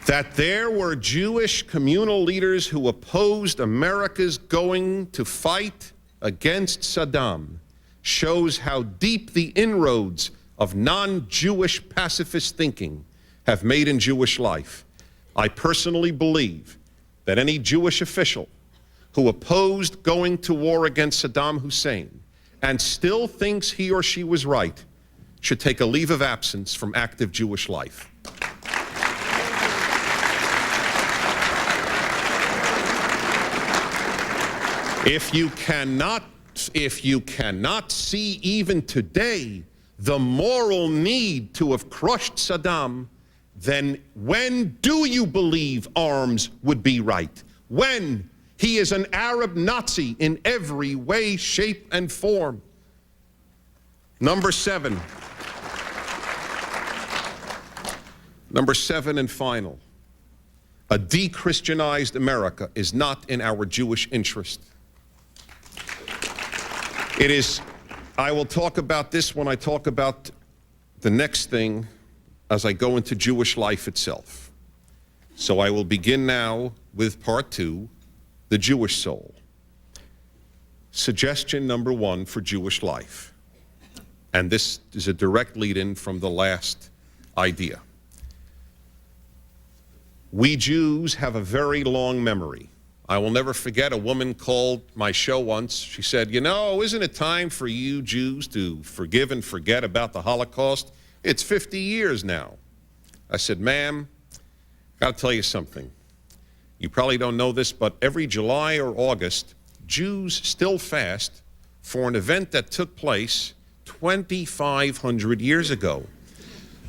That there were Jewish communal leaders who opposed America's going to fight against Saddam shows how deep the inroads of non-Jewish pacifist thinking have made in Jewish life. I personally believe that any Jewish official who opposed going to war against Saddam Hussein and still thinks he or she was right should take a leave of absence from active Jewish life. If you cannot if you cannot see even today the moral need to have crushed Saddam, then when do you believe arms would be right? When? He is an Arab Nazi in every way, shape, and form. Number seven and final. A de-Christianized America is not in our Jewish interest. It is, I will talk about this when I talk about the next thing as I go into Jewish life itself. So I will begin now with part two, the Jewish soul. Suggestion number one for Jewish life. And this is a direct lead-in from the last idea. We Jews have a very long memory. I will never forget a woman called my show once. She said, you know, isn't it time for you Jews to forgive and forget about the Holocaust? It's 50 years now. I said, ma'am, got to tell you something. You probably don't know this, but every July or August, Jews still fast for an event that took place 2,500 years ago.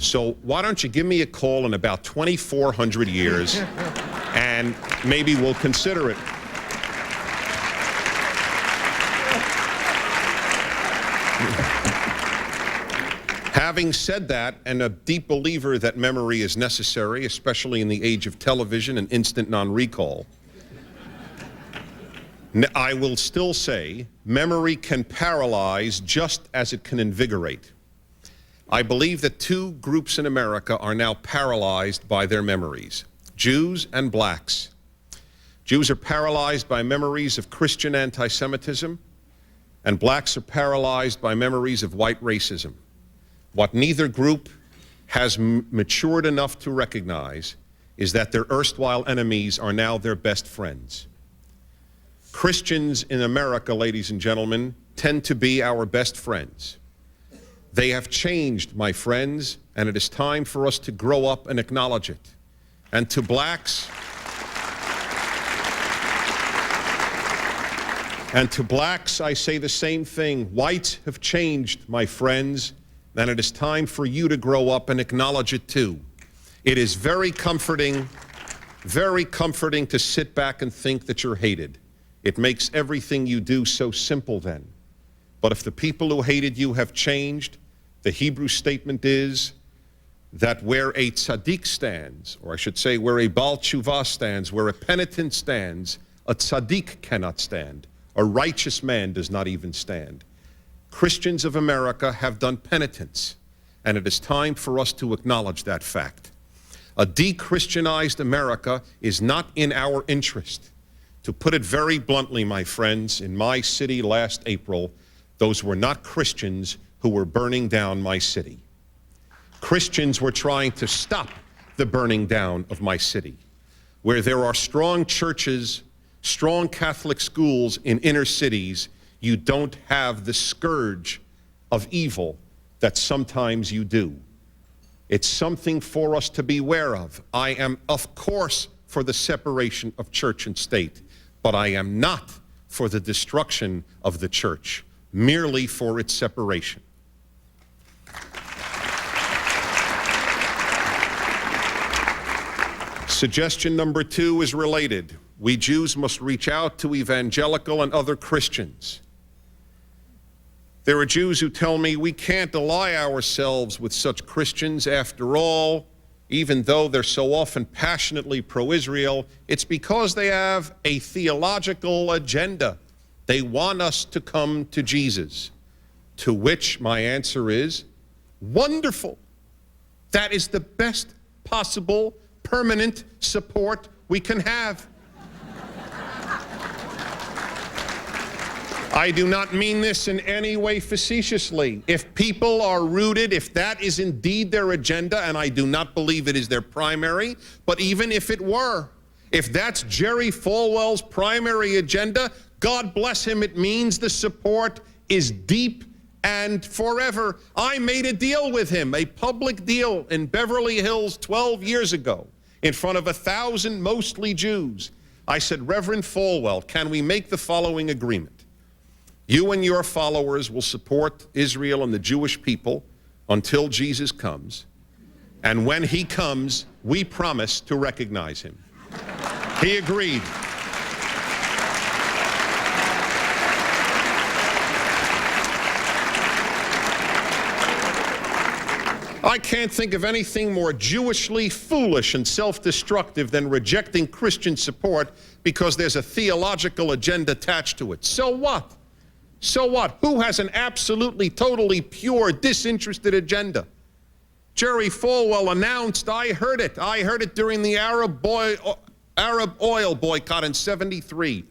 So why don't you give me a call in about 2,400 years, and maybe we'll consider it. Having said that, and a deep believer that memory is necessary, especially in the age of television and instant non-recall, I will still say memory can paralyze just as it can invigorate. I believe that two groups in America are now paralyzed by their memories, Jews and blacks. Jews are paralyzed by memories of Christian anti-Semitism, and blacks are paralyzed by memories of white racism. What neither group has matured enough to recognize is that their erstwhile enemies are now their best friends. Christians in America, ladies and gentlemen, tend to be our best friends. They have changed, my friends, and it is time for us to grow up and acknowledge it. And to blacks, I say the same thing. Whites have changed, my friends, and it is time for you to grow up and acknowledge it too. It is very comforting to sit back and think that you're hated. It makes everything you do so simple then. But if the people who hated you have changed, the Hebrew statement is that where a tzaddik stands, or I should say where a Baal Tshuva stands, where a penitent stands, a tzaddik cannot stand. A righteous man does not even stand. Christians of America have done penitence, and it is time for us to acknowledge that fact. A de-Christianized America is not in our interest. To put it very bluntly, my friends, in my city last April, those were not Christians who were burning down my city. Christians were trying to stop the burning down of my city. Where there are strong churches, strong Catholic schools in inner cities, you don't have the scourge of evil that sometimes you do. It's something for us to beware of. I am, of course, for the separation of church and state, but I am not for the destruction of the church, merely for its separation. Suggestion number two is related. We Jews must reach out to evangelical and other Christians. There are Jews who tell me we can't ally ourselves with such Christians. After all, even though they're so often passionately pro-Israel, it's because they have a theological agenda. They want us to come to Jesus. To which my answer is, wonderful. That is the best possible permanent support we can have. I do not mean this in any way facetiously. If people are rooted, if that is indeed their agenda, and I do not believe it is their primary, but even if it were, if that's Jerry Falwell's primary agenda, God bless him, it means the support is deep and forever. I made a deal with him, a public deal in Beverly Hills 12 years ago, in front of 1,000 mostly Jews. I said, Reverend Falwell, can we make the following agreement? You and your followers will support Israel and the Jewish people until Jesus comes. And when he comes, we promise to recognize him. He agreed. I can't think of anything more Jewishly foolish and self-destructive than rejecting Christian support because there's a theological agenda attached to it. So what? So what? Who has an absolutely, totally pure, disinterested agenda? Jerry Falwell announced, I heard it during the Arab oil boycott in '73,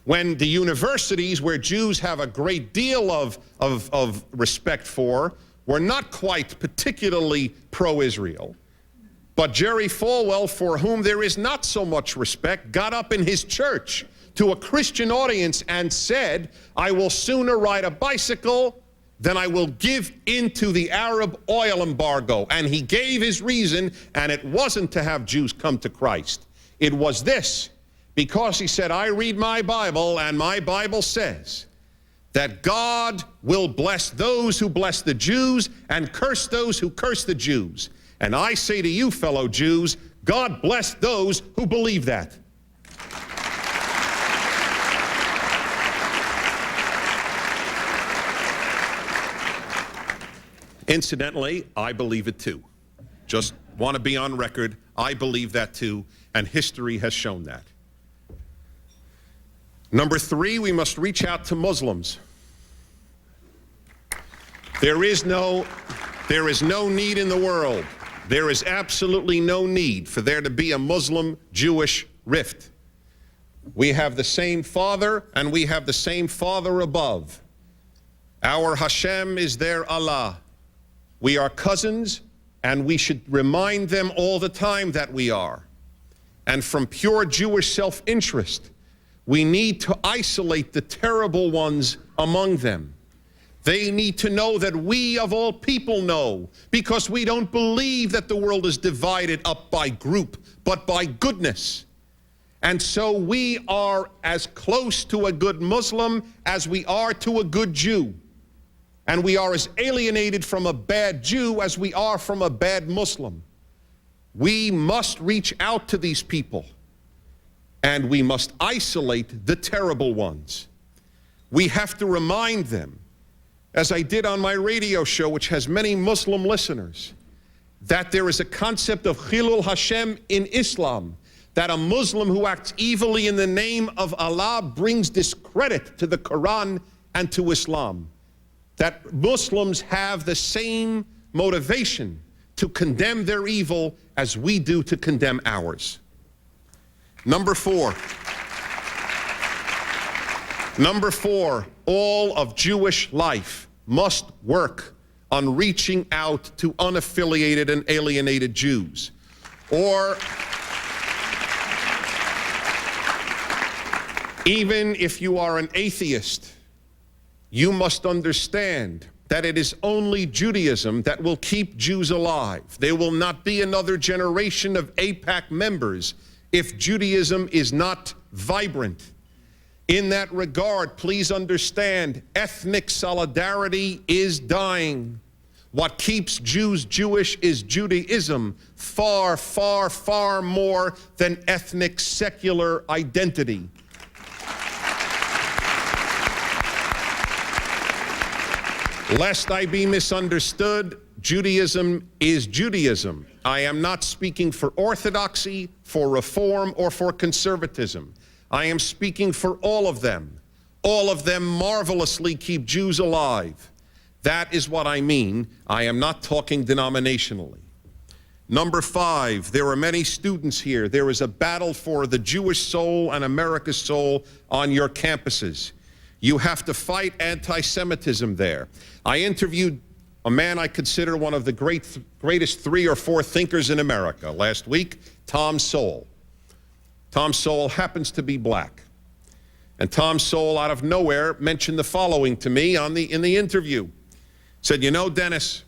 when the universities where Jews have a great deal of respect for were not quite particularly pro-Israel. But Jerry Falwell, for whom there is not so much respect, got up in his church to a Christian audience and said, I will sooner ride a bicycle than I will give in to the Arab oil embargo. And he gave his reason, and it wasn't to have Jews come to Christ. It was this, because he said, I read my Bible, and my Bible says that God will bless those who bless the Jews and curse those who curse the Jews. And I say to you, fellow Jews, God bless those who believe that. Incidentally, I believe it too. Just want to be on record. I believe that too, and history has shown that. Number three, we must reach out to Muslims. There is no need in the world. There is absolutely no need for there to be a Muslim-Jewish rift. We have the same Father, and we have the same Father above. Our Hashem is their Allah. We are cousins, and we should remind them all the time that we are. And from pure Jewish self-interest, we need to isolate the terrible ones among them. They need to know that we of all people know, because we don't believe that the world is divided up by group, but by goodness. And so we are as close to a good Muslim as we are to a good Jew. And we are as alienated from a bad Jew as we are from a bad Muslim. We must reach out to these people, and we must isolate the terrible ones. We have to remind them, as I did on my radio show, which has many Muslim listeners, that there is a concept of Khilul Hashem in Islam, that a Muslim who acts evilly in the name of Allah brings discredit to the Quran and to Islam. That Muslims have the same motivation to condemn their evil as we do to condemn ours. Number four, all of Jewish life must work on reaching out to unaffiliated and alienated Jews. Or even if you are an atheist, you must understand that it is only Judaism that will keep Jews alive. There will not be another generation of AIPAC members if Judaism is not vibrant. In that regard, please understand, ethnic solidarity is dying. What keeps Jews Jewish is Judaism, far, far, far more than ethnic secular identity. Lest I be misunderstood, Judaism is Judaism. I am not speaking for orthodoxy, for reform, or for conservatism. I am speaking for all of them. All of them marvelously keep Jews alive. That is what I mean. I am not talking denominationally. Number five, there are many students here. There is a battle for the Jewish soul and America's soul on your campuses. You have to fight anti-Semitism there. I interviewed a man I consider one of the greatest 3 or 4 thinkers in America last week, Tom Sowell. Tom Sowell happens to be black. And Tom Sowell, out of nowhere, mentioned the following to me in the interview. Said, you know, Dennis,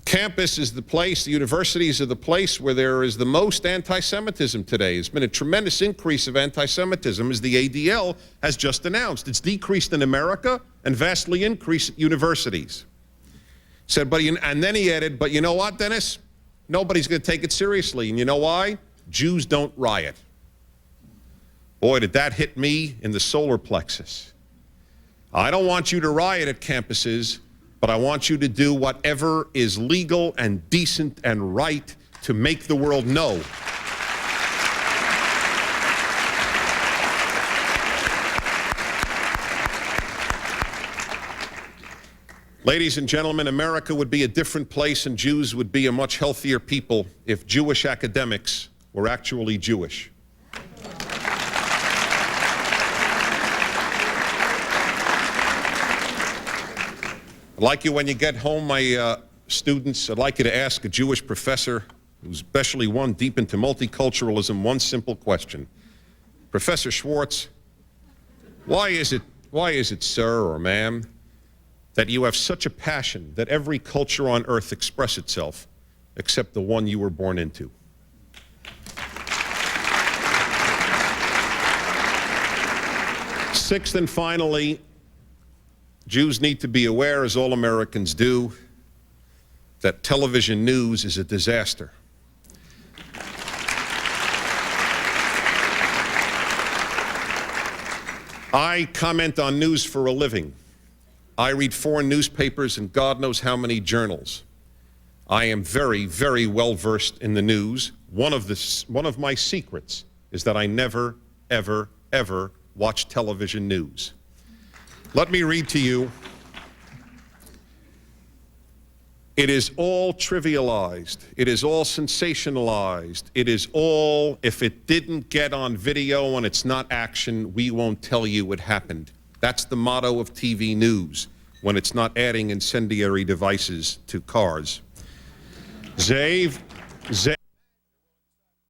Campus is the place, the universities are the place where there is the most anti-Semitism today. There's been a tremendous increase of anti-Semitism, as the ADL has just announced. It's decreased in America and vastly increased at universities. Said, and then he added, but you know what, Dennis? Nobody's going to take it seriously. And you know why? Jews don't riot. Boy, did that hit me in the solar plexus. I don't want you to riot at campuses, but I want you to do whatever is legal and decent and right to make the world know. Ladies and gentlemen, America would be a different place and Jews would be a much healthier people if Jewish academics were actually Jewish. I'd like you, when you get home, my students, I'd like you to ask a Jewish professor, who's especially one deep into multiculturalism, one simple question. Professor Schwartz, why is it, sir or ma'am, that you have such a passion that every culture on earth express itself except the one you were born into? Sixth and finally, Jews need to be aware, as all Americans do, that television news is a disaster. I comment on news for a living. I read foreign newspapers and God knows how many journals. I am very, very well versed in the news. One of my secrets is that I never, ever, ever watch television news. Let me read to you. It is all trivialized. It is all sensationalized. It is all, if it didn't get on video and it's not action, we won't tell you it happened. That's the motto of TV news when it's not adding incendiary devices to cars. Zave.